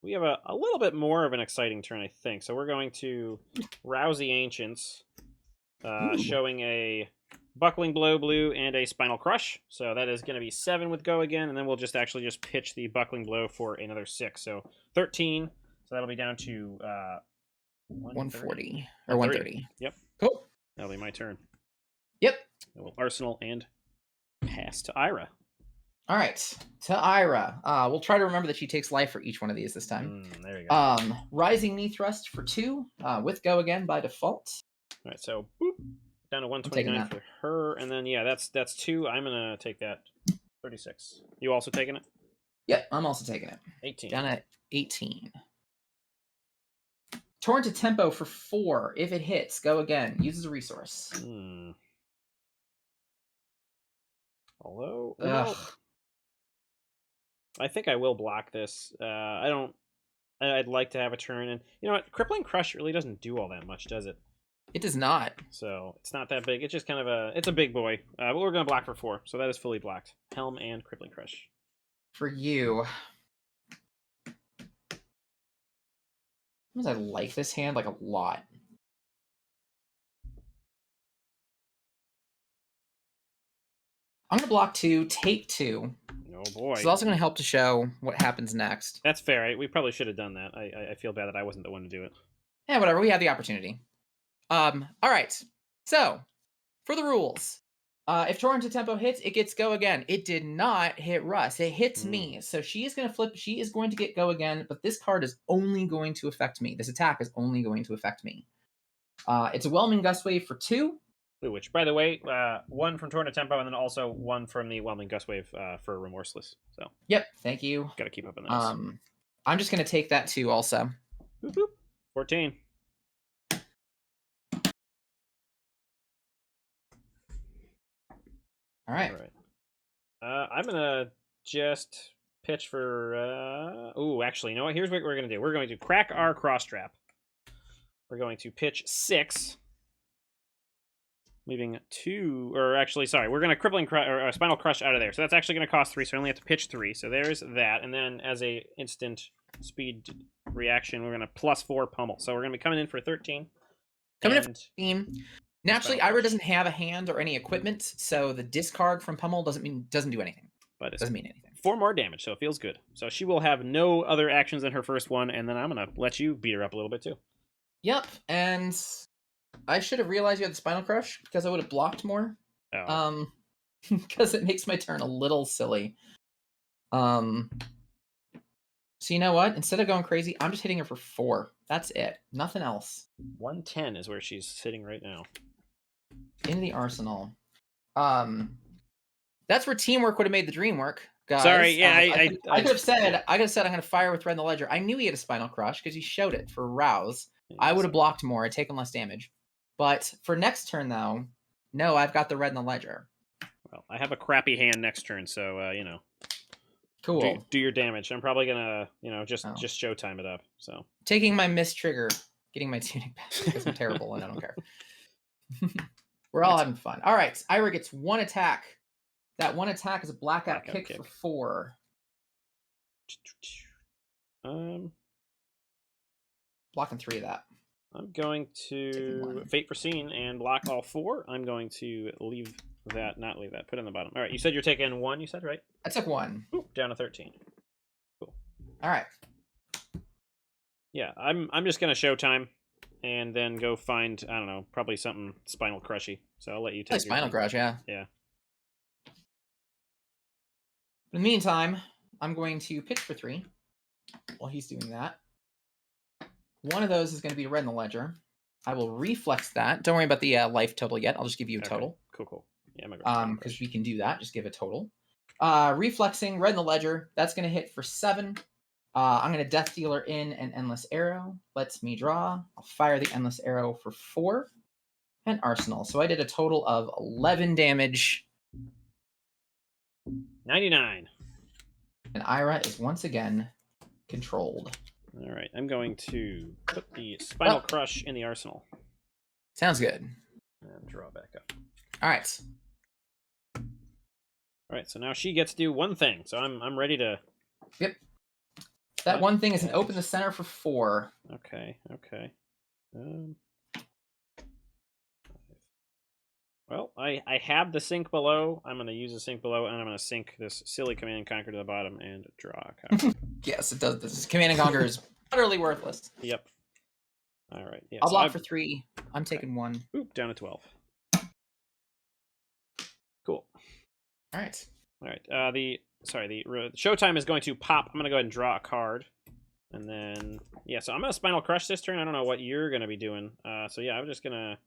We have a little bit more of an exciting turn, I think. So we're going to Rouse the Ancients, showing a Buckling Blow blue and a Spinal Crush. So that is going to be 7 with Go Again, and then we'll just pitch the Buckling Blow for another 6. So 13. So that'll be down to 140 or 130. Yep. Cool. That'll be my turn. Yep. I will Arsenal and pass to Ira. All right, to Ira. We'll try to remember that she takes life for each one of these this time. There you go. Rising Knee Thrust for 2 with Go Again by default. All right, so boop, down to 129 for her, and then that's 2. I'm gonna take that. 36. You also taking it? Yep, I'm also taking it. 18. Down at 18. Torn to Tempo for 4. If it hits, Go Again. Uses a resource. Although, I think I will block this. I'd like to have a turn, and you know what? Crippling Crush really doesn't do all that much, does it? It does not. So it's not that big. It's just kind of it's a big boy. But we're going to block for 4, so that is fully blocked. Helm and Crippling Crush. For you. I like this hand like a lot. I'm going to block 2, take 2. Oh boy. It's also going to help to show what happens next. That's fair. We probably should have done that. I feel bad that I wasn't the one to do it. Yeah, whatever. We had the opportunity. All right. So, for the rules. If Torrent to Tempo hits, it gets Go Again. It did not hit Russ. It hits me. So she is going to flip. She is going to get Go Again, but this card is only going to affect me. This attack is only going to affect me. It's a Whelming Gust Wave for 2. Which, by the way, 1 from Torrent to Tempo, and then also 1 from the Whelming Gust Wave for Remorseless. So. Yep. Thank you. Got to keep up on those. I'm just going to take that 2 also. Boop, boop. 14. All right. I'm going to just pitch for... actually, you know what? Here's what we're going to do. We're going to crack our cross trap. We're going to pitch 6. Leaving 2... Or actually, sorry. We're going to Crippling or Spinal Crush out of there. So that's actually going to cost 3, so I only have to pitch 3. So there's that. And then as a instant speed reaction, we're going to +4 Pummel. So we're going to be coming in for 13. Coming in for 13. Naturally, Ira doesn't have a hand or any equipment, so the discard from Pummel doesn't do anything. But it doesn't mean anything. 4 more damage, so it feels good. So she will have no other actions than her first one, and then I'm gonna let you beat her up a little bit too. Yep, and I should have realized you had the Spinal Crush because I would have blocked more. Because it makes my turn a little silly. So you know what? Instead of going crazy, I'm just hitting her for 4. That's it. Nothing else. 110 is where she's sitting right now. In the arsenal. That's where teamwork would have made the dream work, guys. Sorry, yeah, I could have said I'm gonna fire with Red in the Ledger. I knew he had a Spinal Crush because he showed it for Rouse. I would have blocked more, I'd taken less damage. But for next turn though, no, I've got the Red in the Ledger. Well, I have a crappy hand next turn, so you know. Cool. Do your damage. I'm probably gonna, just showtime it up. So taking my miss trigger, getting my tunic back because I'm terrible and I don't care. We're all having fun. All right, Ira gets 1 attack. That 1 attack is a blackout kick for 4. Blocking 3 of that. I'm going to Fate Foreseen and block all 4. I'm going to not leave that. Put it in the bottom. All right, you said you're taking 1. You said right? I took 1. Ooh, down to 13. Cool. All right. Yeah, I'm just gonna Showtime. And then go find, I don't know, probably something Spinal Crushy. So I'll let you take Spinal Crush, yeah. Yeah. In the meantime, I'm going to pitch for 3 while he's doing that. One of those is going to be Red in the Ledger. I will reflex that. Don't worry about the life total yet. I'll just give you a total. Cool. Yeah, because we can do that. Just give a total. Reflexing Red in the Ledger. That's going to hit for 7. I'm going to Death Dealer in an Endless Arrow. Lets me draw. I'll fire the Endless Arrow for 4. And Arsenal. So I did a total of 11 damage 99. And Ira is once again controlled. All right, I'm going to put the Spinal Oh. Crush in the arsenal. Sounds good. And draw back up. All right. All right, so now she gets to do one thing. So I'm ready to. Yep. That one thing is an open the center for 4. Okay. Well, I have the sink below. I'm going to use the sink below, and I'm going to sink this silly Command and Conquer to the bottom and draw a card. Yes, it does. This Command and Conquer is utterly worthless. Yep. All right. Yeah, I'll block for 3. I'm taking 1. Oop, down to 12. Cool. All right. All right. The showtime is going to pop. I'm going to go ahead and draw a card. And then, yeah, so I'm going to Spinal Crush this turn. I don't know what you're going to be doing. So, yeah, I'm just going to...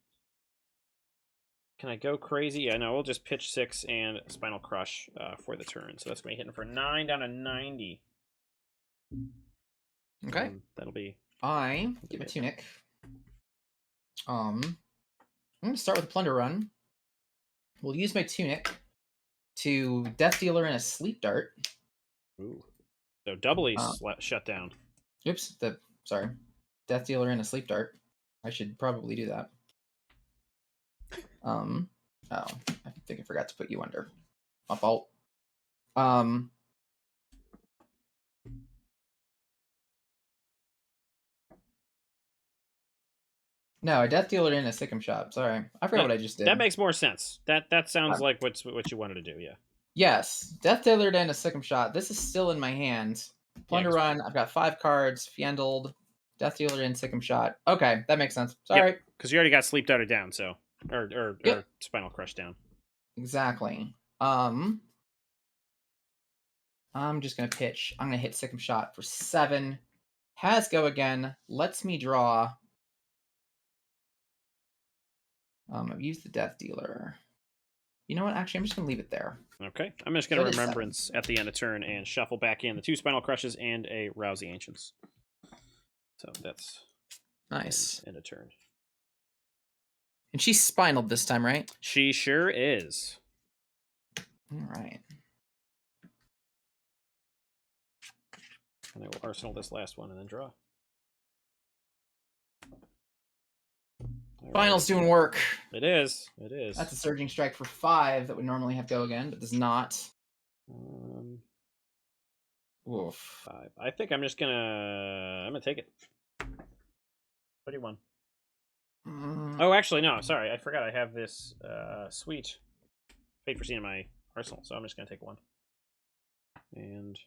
Can I go crazy? Yeah, no, we'll just pitch 6 and Spinal Crush for the turn. So that's going to be hitting for 9 down to 90. Okay. That'll be... I get my Tunic. I'm going to start with a Plunder Run. We'll use my Tunic to Death Dealer and a Sleep Dart. Ooh. So doubly shut down. Oops. Sorry. Death Dealer and a Sleep Dart. I should probably do that. Oh, I think I forgot to put you under. My fault. No, a Death Dealer and a Sick'em Shot. Sorry. I forgot what I just did. That makes more sense. That sounds like what you wanted to do, yeah. Yes. Death Dealer and a Sick'em Shot. This is still in my hand. Plunder Run. I've got 5 cards. Fiendled. Death Dealer and Sick'em Shot. Okay, that makes sense. Sorry. Because you already got Sleep Darter down, so... Or Spinal Crush down. Exactly. I'm just going to pitch. I'm going to hit Sick'em Shot for 7. Has go again. Lets me draw... I've used the Death Dealer. You know what? Actually, I'm just going to leave it there. Okay. I'm just going to Remembrance at the end of turn and shuffle back in the 2 Spinal Crushes and a Rouse the Ancients. So that's nice. End of turn. And she's spinaled this time, right? She sure is. All right. And I will Arsenal this last one and then draw. Final's doing work. It is. It is. That's a Surging Strike for 5 that would normally have go again, but does not. Oof. 5. I think I'm just gonna. I'm gonna take it. 31. Oh, actually, no. Sorry, I forgot. I have this sweet Fate Foreseen in my arsenal, so I'm just gonna take 1. And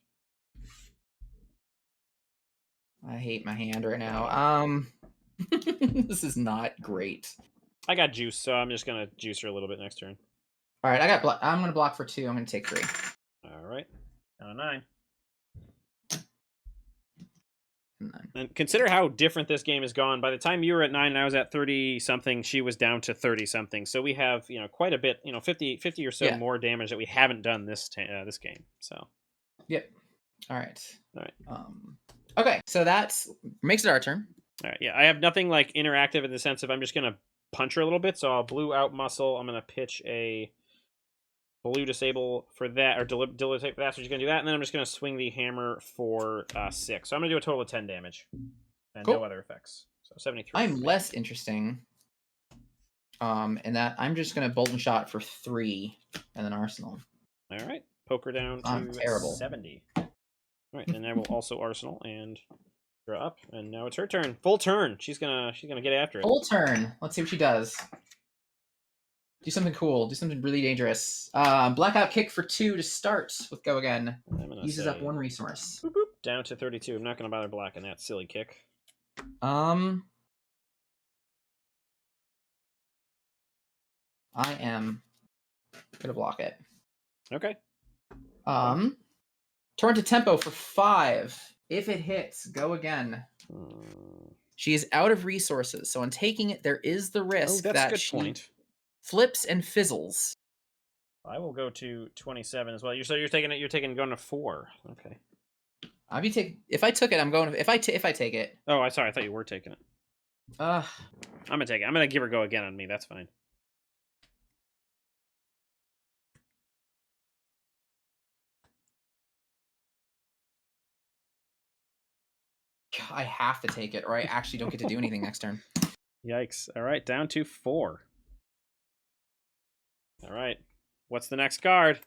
I hate my hand right now. This is not great. I got juice, so I'm just gonna juice her a little bit next turn. All right, I'm gonna block for 2. I'm gonna take 3. All right, down to 9. And consider how different this game has gone. By the time you were at 9 and I was at 30 something, she was down to 30 something. So we have, quite a bit, 50 or so more damage that we haven't done this game. So. Yep. All right. Okay, so that makes it our turn. All right. Yeah, I have nothing like interactive in the sense of I'm just gonna punch her a little bit. So I'll blue out muscle. I'm gonna pitch a blue disable for that, or disable for that, so she's going to do that, and then I'm just going to swing the hammer for 6. So I'm going to do a total of 10 damage, and no other effects. So 73. I'm less interesting in that I'm just going to Bolt and Shot for 3, and then Arsenal. All right. Poker down to 70. All right, and I will also Arsenal and draw up, and now it's her turn. Full turn. She's gonna get after it. Full turn. Let's see what she does. Do something cool. Do something really dangerous. Blackout Kick for 2 to start with go again. Uses up 1 resource. Boop, boop, down to 32. I'm not going to bother blocking that silly kick. I am going to block it. Okay. Turn to Tempo for 5. If it hits, go again. She is out of resources, so on taking it, there is the risk that she flips and fizzles. I will go to 27 as well. You're taking it. You're going to 4. Okay. If I took it, I'm going. If I take it. Oh, sorry. I thought you were taking it. I'm gonna take it. I'm gonna give her go again on me. That's fine. I have to take it, or I actually don't get to do anything next turn. Yikes. All right, down to 4. All right. What's the next card?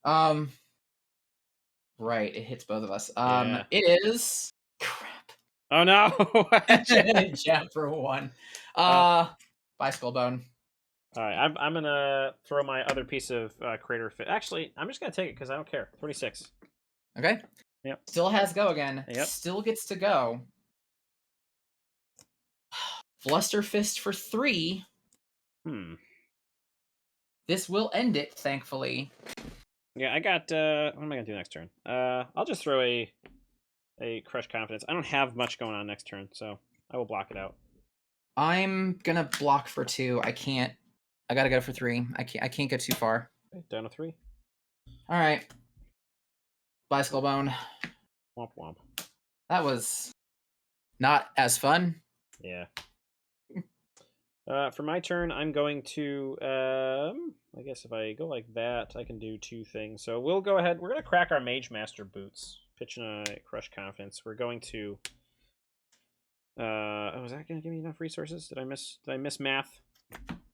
Right, it hits both of us. Yeah. It is crap. Oh no. Jab for 1. Bicycle bone. All right, I'm gonna throw my other piece of crater fit. Actually, I'm just gonna take it because I don't care. 26. Okay. Yep. Still has go again. Yep. Still gets to go. Fluster Fist for 3. This will end it, thankfully. Yeah, I got. What am I gonna do next turn? I'll just throw a Crush Confidence. I don't have much going on next turn, so I will block it out. I'm gonna block for 2. I can't. I gotta go for 3. I can't go too far. Okay, down to 3. All right. Bicycle bone. Womp womp. That was not as fun. Yeah. For my turn, I'm going to. I guess if I go like that, I can do 2 things. So we'll go ahead. We're gonna crack our Mage Master boots. Pitching a Crush Confidence. We're going to. Oh, is that gonna give me enough resources? Did I miss math?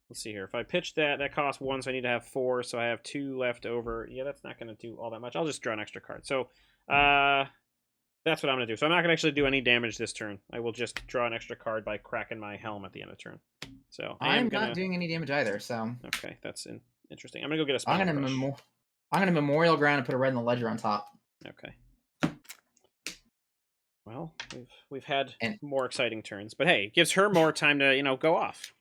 Let's see here. If I pitch that, that costs 1, so I need to have 4. So I have 2 left over. Yeah, that's not gonna do all that much. I'll just draw an extra card. So, that's what I'm going to do. So I'm not going to actually do any damage this turn. I will just draw an extra card by cracking my helm at the end of turn. So I'm not doing any damage either. So okay, that's interesting. I'm going to go get a spell. I'm going to Memorial Ground and put a red in the ledger on top. Okay. Well, we've had more exciting turns, but hey, it gives her more time to go off.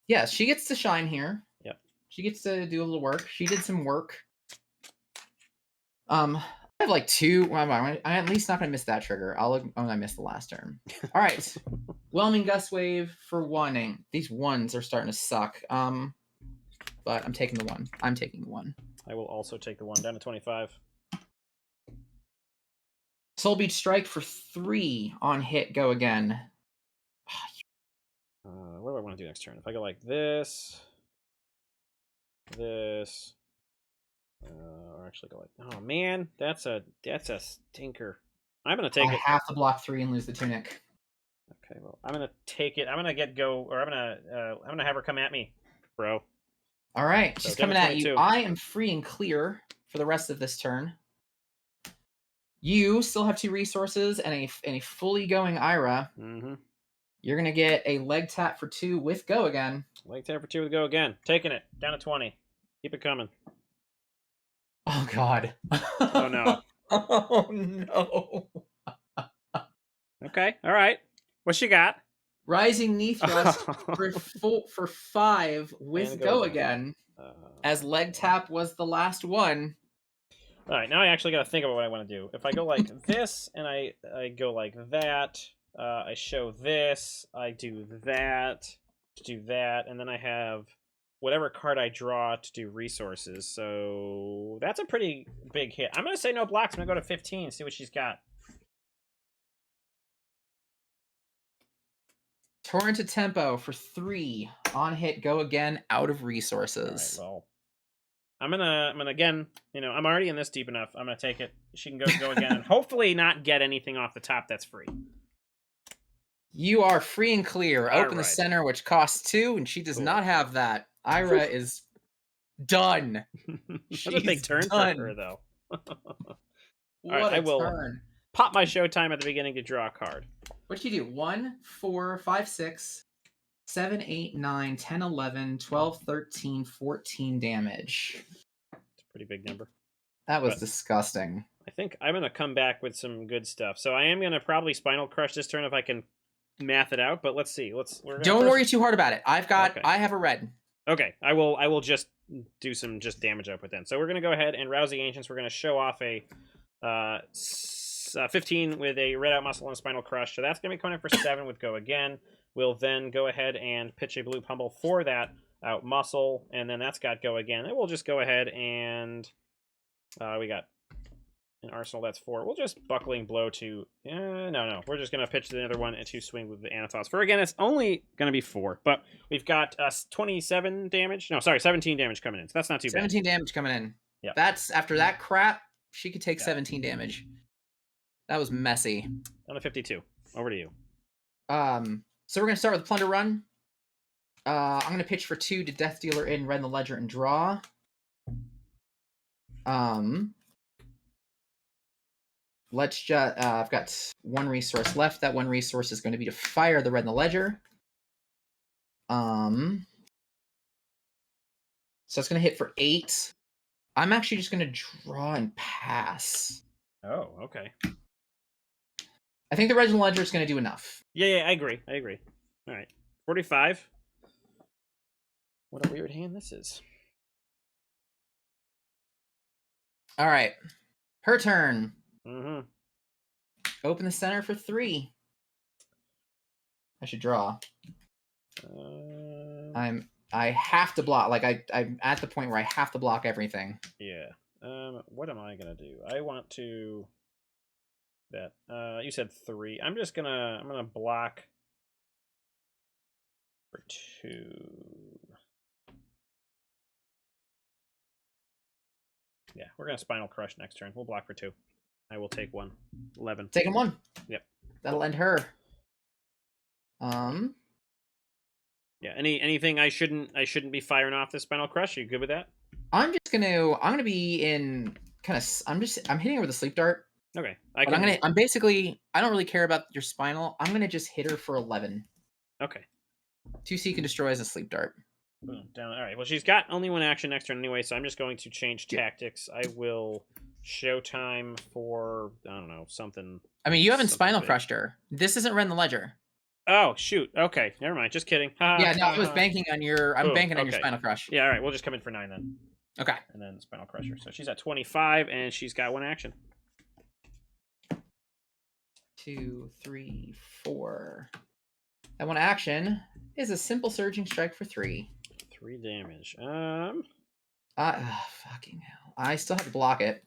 Yeah, she gets to shine here. Yep. She gets to do a little work. She did some work. I have like 2. Well, I'm at least not going to miss that trigger. I missed the last turn. All right. Whelming Gust Wave for 1. These 1s are starting to suck. But I'm taking the 1. I'm taking the 1. I will also take the 1 down to 25. Soul Beach Strike for 3 on hit. Go again. What do I want to do next turn? If I go like this, or actually go like, oh man, that's a stinker. I'm gonna take it. I have to block 3 and lose the tunic. Okay, well, I'm gonna take it. I'm gonna I'm gonna have her come at me, bro. All right, she's coming at you. I am free and clear for the rest of this turn. You still have 2 resources and a fully going Ira. Mm-hmm. You're gonna get a leg tap for 2 with go again. Leg tap for 2 with go again. Taking it down to 20. Keep it coming. Oh God. Oh no. Oh no. Okay. All right. What she got? Rising Knee Thrust for 5 with go again. As leg tap was the last one. All right. Now I actually got to think about what I want to do. If I go like this and I go like that, I show this, I do that, and then I have whatever card I draw to do resources. So that's a pretty big hit. I'm going to say no blocks. I'm going to go to 15, see what she's got. Torrent to Tempo for 3 on hit, go again, out of resources. All right, well, I'm gonna again, I'm already in this deep enough. I'm gonna take it. She can go again, and hopefully not get anything off the top that's free. You are free and clear. Open the center, which costs 2, and she does not have that. Ira is done. She's a big turn for her, though. What a turn. Pop my showtime at the beginning to draw a card. What'd you do? 1, 4, 5, 6, 7, 8, 9, 10, 11, 12, 13, 14 damage. It's a pretty big number. That was disgusting. I think I'm going to come back with some good stuff. So I am going to probably Spinal Crush this turn if I can math it out, but let's see. Don't worry too hard about it. I have a red. Okay, I will just do some damage output then. So we're going to go ahead and Rouse the Ancients. We're going to show off a 15 with a Red Out Muscle and a Spinal Crush. So that's going to be coming in for 7 with go again. We'll then go ahead and pitch a Blue Pummel for that Out Muscle, and then that's got go again. And we'll just go ahead and we got an Arsenal, that's 4. We'll just Buckling Blow to... no. We're just going to pitch the other one and 2 swing with the Anathos. For, again, it's only going to be 4, but we've got 27 damage. No, sorry, 17 damage coming in, so that's not too 17 damage coming in. Yeah. That's, after that crap, she could take 17 damage. That was messy. Down to 52. Over to you. So we're gonna start with Plunder Run. I'm gonna pitch for 2 to Death Dealer in, Red in the Ledger, and draw. Let's just. I've got 1 resource left. That 1 resource is going to be to fire the Red in the Ledger. So it's gonna hit for 8. I'm actually just gonna draw and pass. Oh, okay. I think the Red in the Ledger is gonna do enough. Yeah, I agree. All right. 45. What a weird hand this is. All right. Her turn. Mm-hmm. Open the center for 3. I should draw. I have to block. Like I'm at the point where I have to block everything. Yeah. What am I gonna do? I want to. That. You said 3. I'm gonna block for 2. Yeah, we're gonna Spinal Crush next turn. We'll block for 2. I will take 1. 11. Taking 1. Yep. That'll end her. Yeah. Anything I shouldn't be firing off this Spinal Crush? Are you good with that? I'm gonna be in kind of. I'm hitting her with a sleep dart. Okay. I'm basically. I don't really care about your spinal. I'm gonna just hit her for 11. Okay. 2 Seek and Destroy as a sleep dart. Boom. Down. All right. Well, she's got only 1 action next turn anyway, so I'm just going to change tactics. I will Showtime for, I don't know, something. I mean, you haven't Spinal big. Crushed her. This isn't Red in the Ledger. Oh, shoot. Okay. Never mind. Just kidding. Yeah, no, I was banking on your. I'm banking on your okay. Spinal Crush. Yeah, all right. We'll just come in for 9 then. Okay. And then Spinal Crusher. So she's at 25, and she's got 1 action. 2, 3, 4. That 1 action is a simple Surging Strike for 3. 3 damage. Fucking hell. I still have to block it.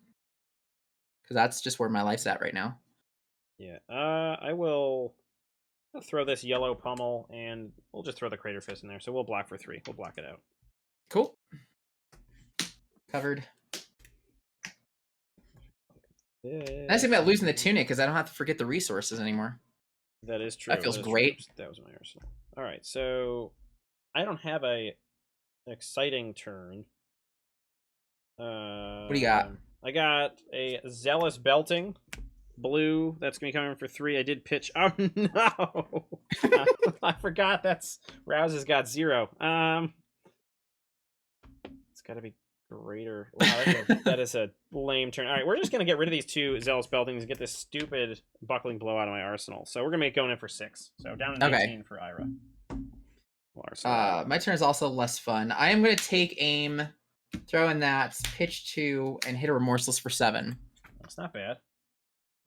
Because that's just where my life's at right now. Yeah. I will throw this yellow pummel, and we'll just throw the Crater Fist in there. So we'll block for 3. We'll block it out. Cool. Covered. Nice thing about losing the tunic is I don't have to forget the resources anymore. That is true. That feels great. True. That was my arsenal. All right, so I don't have an exciting turn. What do you got? I got a Zealous Belting, blue. That's gonna be coming for 3. I did pitch. Oh no! I forgot. That's Rouse has got 0. It's got to be greater. Wow, that is a lame turn. All right, we're just gonna get rid of these 2 Zealous Beltings and get this stupid Buckling Blow out of my arsenal. So we're gonna make going in for 6. So down to 18 for Ira. My turn is also less fun. I am gonna take aim, throw in that, pitch 2, and hit a Remorseless for 7. That's not bad.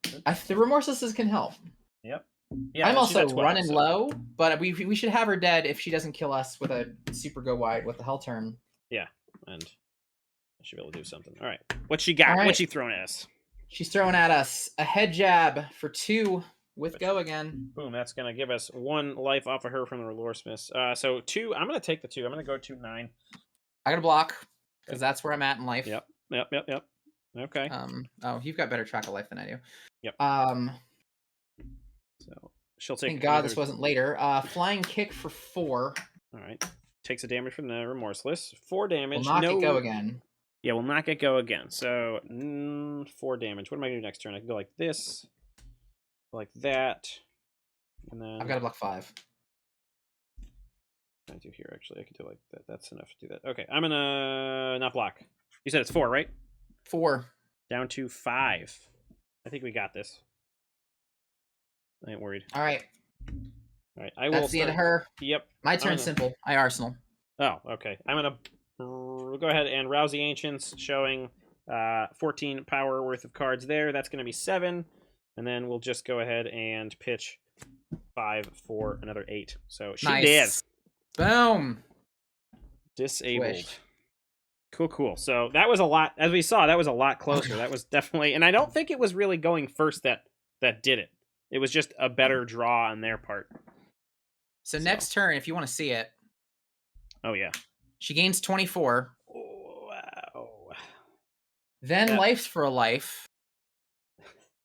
The Remorselesses can help. Yep. Yeah, I'm also 12, running low, but we should have her dead if she doesn't kill us with a super go wide with the Hell turn. Yeah, and I should be able to do something. All right, what she got? Right. What's she throwing at us? She's throwing at us a head jab for 2 with go again. Boom! That's gonna give us 1 life off of her from the Relore Smiths. So 2. I'm gonna take the 2. I'm gonna go 2 9. I gotta block because that's where I'm at in life. Yep. Okay. Oh, you've got better track of life than I do. Yep. So she'll take. Thank God this wasn't later. Flying kick for 4. All right. Takes a damage from the Remorseless. 4 damage. Will not get go again. Yeah, will not get go again. So 4 damage. What am I gonna do next turn? I can go like this, like that, and then I've got to block 5. I do here actually. I could do like that. That's enough to do that. Okay, I'm gonna not block. You said it's 4, right? 4. Down to 5. I think we got this. I ain't worried. All right. That's the end of her. Yep. My turn's simple. I Arsenal. Oh, okay. I'm gonna go ahead and Rouse the Ancients, showing 14 power worth of cards there. That's gonna be 7, and then we'll just go ahead and pitch 5 for another 8. So she did. Boom. Disabled. Swish. Cool. So that was a lot. As we saw, that was a lot closer. That was definitely, and I don't think it was really going first that did it. It was just a better draw on their part. So next turn, if you want to see it. Oh yeah. She gains 24. Oh, wow. Then life's for a life.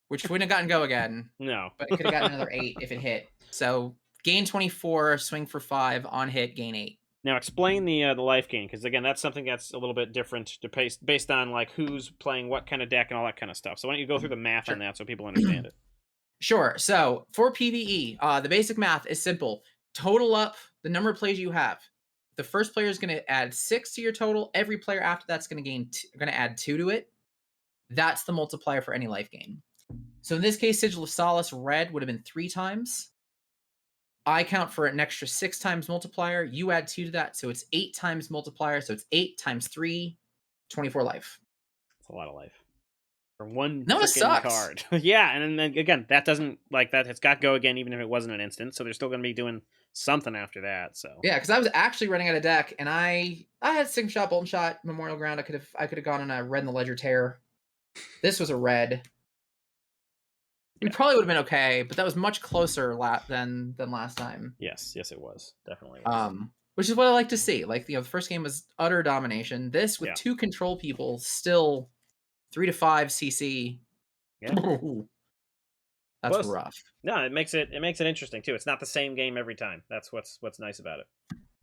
which wouldn't have gotten go again, No. but it could have gotten another 8 if it hit. So gain 24, swing for 5, on hit, gain 8. Now explain the life gain, because again, that's something that's a little bit different to based on like who's playing what kind of deck and all that kind of stuff. So why don't you go through the math on that so people understand it? Sure. So for PvE, the basic math is simple. Total up the number of plays you have. The first player is going to add 6 to your total. Every player after that's going to add 2 to it. That's the multiplier for any life gain. So in this case, Sigil of Solace red would have been 3 times. I count for an extra 6 times multiplier. You add 2 to that, so it's 8 times multiplier. So it's 8 times 3, 24 life. That's a lot of life for one freaking card. Yeah, and then again, that doesn't like that. It's got go again, even if it wasn't an instant. So they're still going to be doing something after that. So yeah, because I was actually running out of deck, and I had Sigma Shot, Bolton Shot, Memorial Ground. I could have gone on a red in the Ledger Tear. This was a red. We probably would have been okay, but that was much closer than last time. Yes, it was definitely. Was. Which is what I like to see. Like the first game was utter domination. This with 2 control people, still 3 to 5 CC. Yeah. That's rough. No, it makes it interesting too. It's not the same game every time. That's what's nice about it.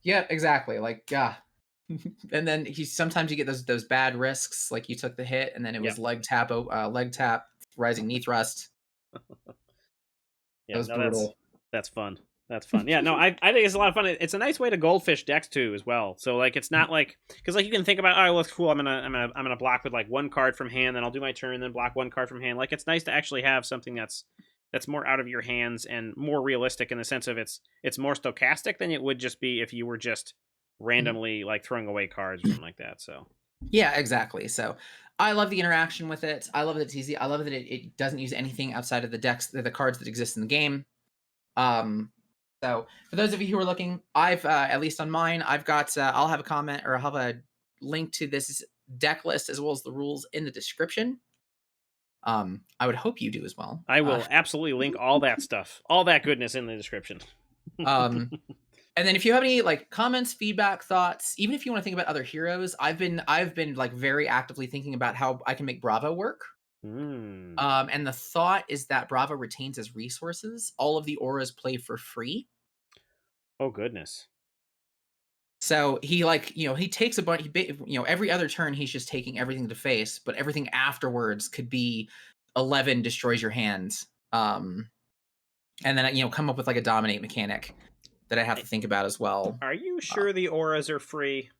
Yeah, exactly. Like and then sometimes you get those bad risks, like you took the hit and then it was leg tap, rising knee thrust. That was brutal. That's fun. That's fun. Yeah, no, I think it's a lot of fun. It's a nice way to goldfish decks too, as well. So like, it's not like because like you can think about, oh, well, it's cool. I'm gonna block with like 1 card from hand, then I'll do my turn, then block 1 card from hand. Like it's nice to actually have something that's more out of your hands and more realistic in the sense of it's more stochastic than it would just be if you were just randomly like throwing away cards or something like that. So yeah, exactly. So I love the interaction with it. I love that it's easy. I love that it doesn't use anything outside of the decks, the cards that exist in the game. So for those of you who are looking, I've at least on mine, I've got I'll have a comment or I'll have a link to this deck list as well as the rules in the description. I would hope you do as well. I will absolutely link all that stuff, all that goodness in the description. And then if you have any like comments, feedback, thoughts, even if you want to think about other heroes, I've been like very actively thinking about how I can make Bravo work. And the thought is that Bravo retains as resources. All of the auras play for free. Oh goodness. So he he takes a bunch, every other turn he's just taking everything to face, but everything afterwards could be 11 destroys your hands. And then come up with like a dominate mechanic that I have to think about as well. Are you sure the auras are free?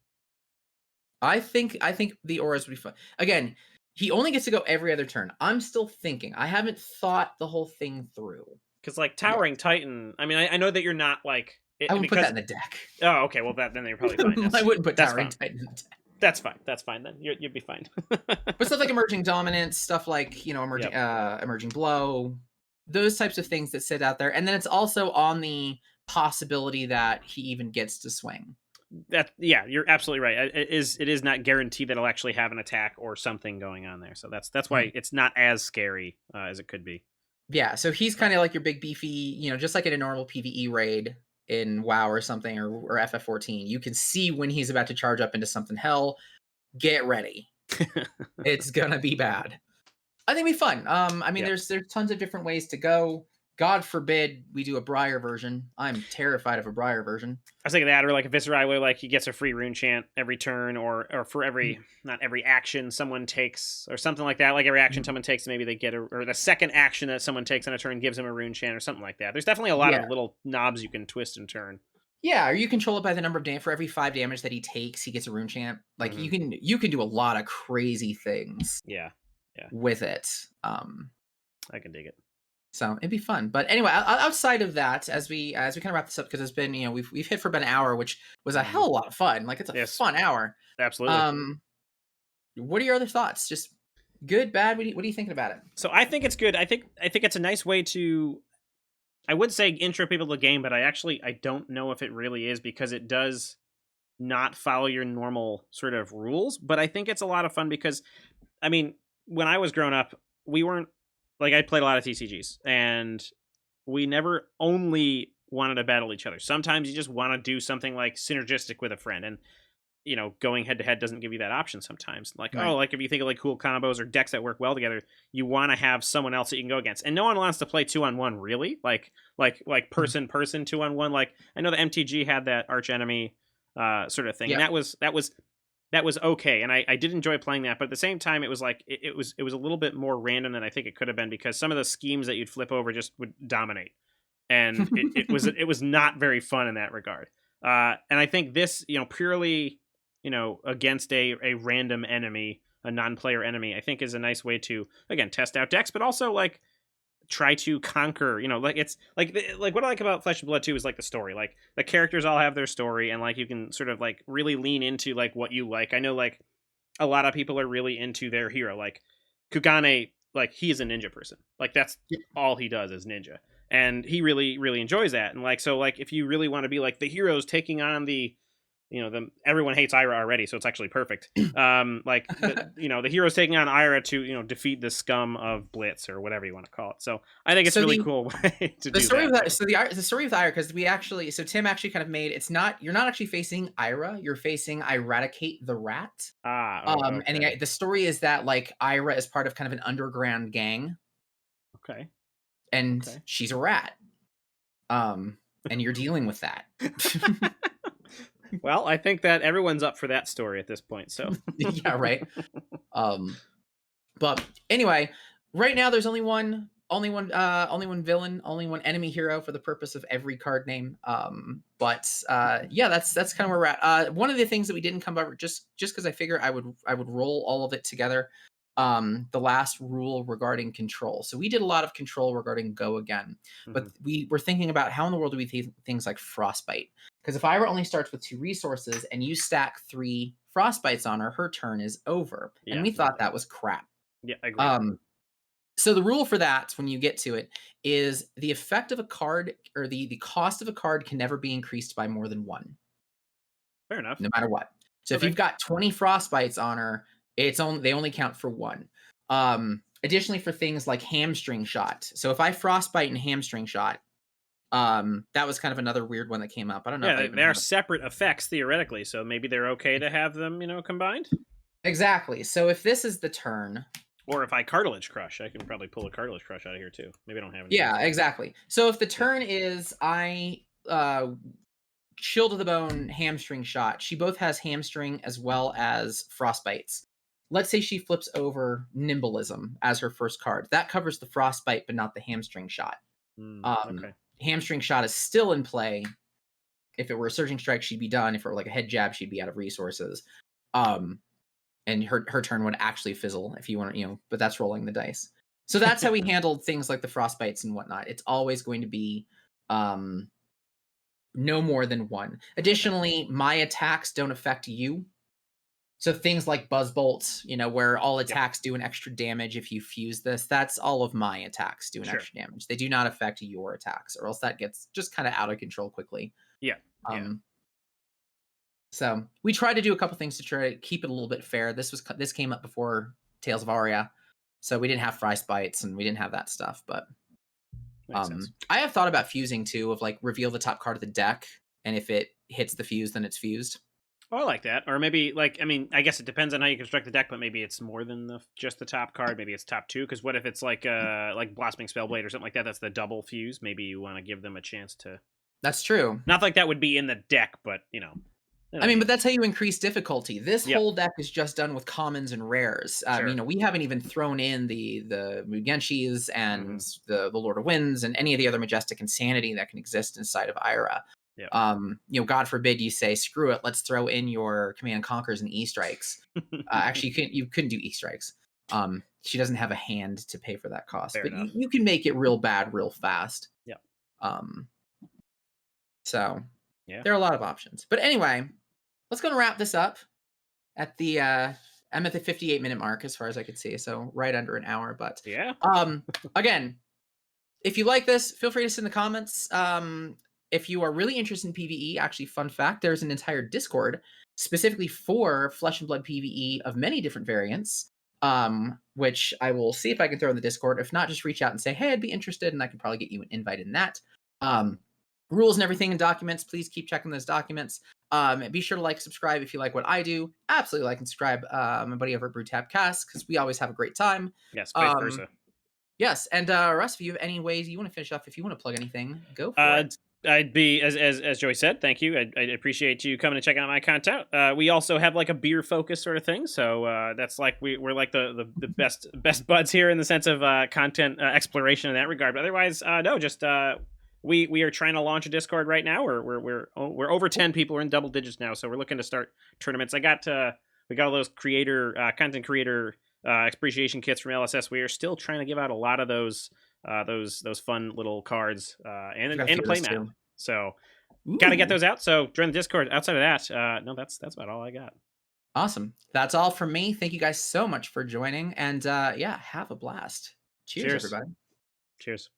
I think the auras would be fun. Again, he only gets to go every other turn. I'm still thinking. I haven't thought the whole thing through. Because like Towering Titan, I mean, I know that you're not like. I wouldn't put that in the deck. Oh, okay. Well, then you're probably fine. I wouldn't put Towering Titan in the deck. That's fine. That's fine then. You'd be fine. But stuff like Emerging Dominance, stuff like Emerging Blow, those types of things that sit out there, and then it's also on the possibility that he even gets to swing. You're absolutely right. It is not guaranteed that it'll actually have an attack or something going on there. So that's why it's not as scary as it could be. Yeah, so he's kind of like your big beefy, just like in a normal PvE raid in WoW or something or FF14. You can see when he's about to charge up into something hell. Get ready. It's gonna be bad. I think it'd be fun. I mean, there's tons of different ways to go. God forbid we do a Briar version. I'm terrified of a Briar version. I was thinking that, or like a Viscerai where like he gets a free rune chant every turn, or for every not every action someone takes, or something like that. Like every action someone takes, maybe they get or the second action that someone takes on a turn gives them a rune chant or something like that. There's definitely a lot of little knobs you can twist and turn. Yeah, or you control it by the number of damage. For every 5 damage that he takes, he gets a rune chant. Like you can do a lot of crazy things. Yeah. With it. I can dig it. So it'd be fun. But anyway, outside of that, as we kind of wrap this up, because it's been, we've hit for about an hour, which was a hell of a lot of fun. Like it's a fun hour. Absolutely. What are your other thoughts? Just good, bad? What are you thinking about it? So I think it's good. I think it's a nice way to, I would say intro people to the game, but I don't know if it really is, because it does not follow your normal sort of rules. But I think it's a lot of fun because, I mean, when I was growing up, we weren't, like, I played a lot of TCGs, and we never only wanted to battle each other. Sometimes you just want to do something like synergistic with a friend. And going head to head doesn't give you that option sometimes. Like, oh, Right. like if you think of like cool combos or decks that work well together, you want to have someone else that you can go against. And no one wants to play 2-on-1 really. Like person 2-on-1. Like I know the MTG had that arch enemy sort of thing, and Yep. that was okay, and I did enjoy playing that. But at the same time, it was like it was a little bit more random than I think it could have been, because some of the schemes that you'd flip over just would dominate, and it was not very fun in that regard. And I think this, purely, against a random enemy, a non-player enemy, I think is a nice way to, again, test out decks, but also like try to conquer, like it's like what I like about Flesh and Blood 2 is like the story. Like the characters all have their story, and like you can sort of like really lean into like what you like. I know like a lot of people are really into their hero. Like Kugane, like he is a ninja person. Like that's Yep. all he does is ninja. And he really, really enjoys that. And like so like if you really want to be like the heroes taking on everyone hates Ira already, so it's actually perfect. Like the heroes taking on Ira to defeat the scum of Blitz or whatever you want to call it. So I think it's a So really cool way to the do story of that. that, so the story with Ira, because Tim actually kind of made, it's not, you're not actually facing Ira, you're facing Eradicate the Rat. Oh, And okay, the story is that like Ira is part of kind of an underground gang, okay, and okay. she's a rat. And you're dealing with that. Well, I think that everyone's up for that story at this point. So Yeah, right. Um, but anyway, right now there's only one villain, only one enemy hero for the purpose of every card name. Yeah, that's kind of where we're at. One of the things that we didn't come over, just because I figure I would roll all of it together. The last rule regarding control. So we did a lot of control regarding Go again, but Mhm. we were thinking about how in the world do we things like Frostbite? Because if Ira only starts with 2 resources and you stack 3 Frostbites on her, her turn is over. And Yeah, we yeah, thought that was crap. yeah. Agreed. Um, so the rule for that, when you get to it, is the effect of a card, or the cost of a card can never be increased by more than 1, Fair enough. no matter what. So if Okay. you've got 20 frostbites on her, they only count for 1. Additionally, for things like hamstring shot. So if I frostbite and hamstring shot, that was kind of another weird one that came up. I don't know if Yeah, I they even are have it. separate effects theoretically, so maybe they're okay to have them, combined. Exactly. So if this is the turn, Or if I cartilage crush, I can probably pull a cartilage crush out of here too. Maybe I don't have any of yeah, those. exactly. So if the Yeah. turn is I chill to the bone hamstring shot, she both has hamstring as well as frostbites. Let's say she flips over nimbleism as her first card. That covers the frostbite, but not the hamstring shot. Um, Okay. Hamstring shot is still in play. If it were a surging strike, she'd be done. If it were like a head jab, she'd be out of resources. Um, and her turn would actually fizzle if you want to, but that's rolling the dice. So that's how we handled things like the frostbites and whatnot. It's always going to be um, no more than 1. Okay. Additionally, my attacks don't affect you. So things like buzz bolts, where all Yep. attacks do an extra damage if you fuse this, that's all of my attacks do an Sure. extra damage. They do not affect your attacks, or else that gets just kind of out of control quickly. Yeah. Yeah. Um, so we tried to do a couple things to try to keep it a little bit fair. This came up before Tales of Aria, so we didn't have frostbites and we didn't have that stuff. But Makes sense. I have thought about fusing too, of like reveal the top card of the deck, and if it hits the fuse, then it's fused. Oh, I like that. Or maybe like I guess it depends on how you construct the deck, but maybe it's more than just the top card. Maybe it's top 2. Because what if it's like Blossoming Spellblade or something like that? That's the double fuse. Maybe you want to give them a chance to. That's true. Not like that would be in the deck, but I mean, but that's how you increase difficulty. This Yep. whole deck is just done with commons and rares. Sure. We haven't even thrown in the Mugenshis and Mhm. the Lord of Winds and any of the other majestic insanity that can exist inside of Ira. Yep. God forbid you say, screw it, let's throw in your Command Conquers and E strikes. Actually, you couldn't do E strikes. She doesn't have a hand to pay for that cost, Fair but enough. you can make it real bad real fast. Yep. So Yeah. there are a lot of options. But anyway, let's go and wrap this up at the I'm at the 58-minute mark as far as I could see, so right under an hour. But Yeah. again, if you like this, feel free to send the comments. If you are really interested in PvE, actually, fun fact, there's an entire Discord specifically for Flesh and Blood PvE of many different variants, which I will see if I can throw in the Discord. If not, just reach out and say, hey, I'd be interested, and I can probably get you an invite in that. Rules and everything in documents, please keep checking those documents. Be sure to like, subscribe if you like what I do. Absolutely like and subscribe. My buddy over at Brew Tab Cast, because we always have a great time. Yes, vice Um, versa. yes, and Russ, if you have any ways you want to finish off, if you want to plug anything, go for Uh, it. I'd be as Joey said. Thank you. I appreciate you coming to check out my content. We also have like a beer focus sort of thing, so that's like we're like the best buds here in the sense of content exploration in that regard. But otherwise, no, just we are trying to launch a Discord right now. We're over 10 people. We're in double digits now, so we're looking to start tournaments. We got all those content creator appreciation kits from LSS. We are still trying to give out a lot of those fun little cards and Got a those playmat. too. So got to get Ooh, those out. So join the Discord. Outside of that, no, that's about all I got. awesome. That's all from me. Thank you guys so much for joining, and yeah, have a blast. Cheers, Cheers. everybody. Cheers.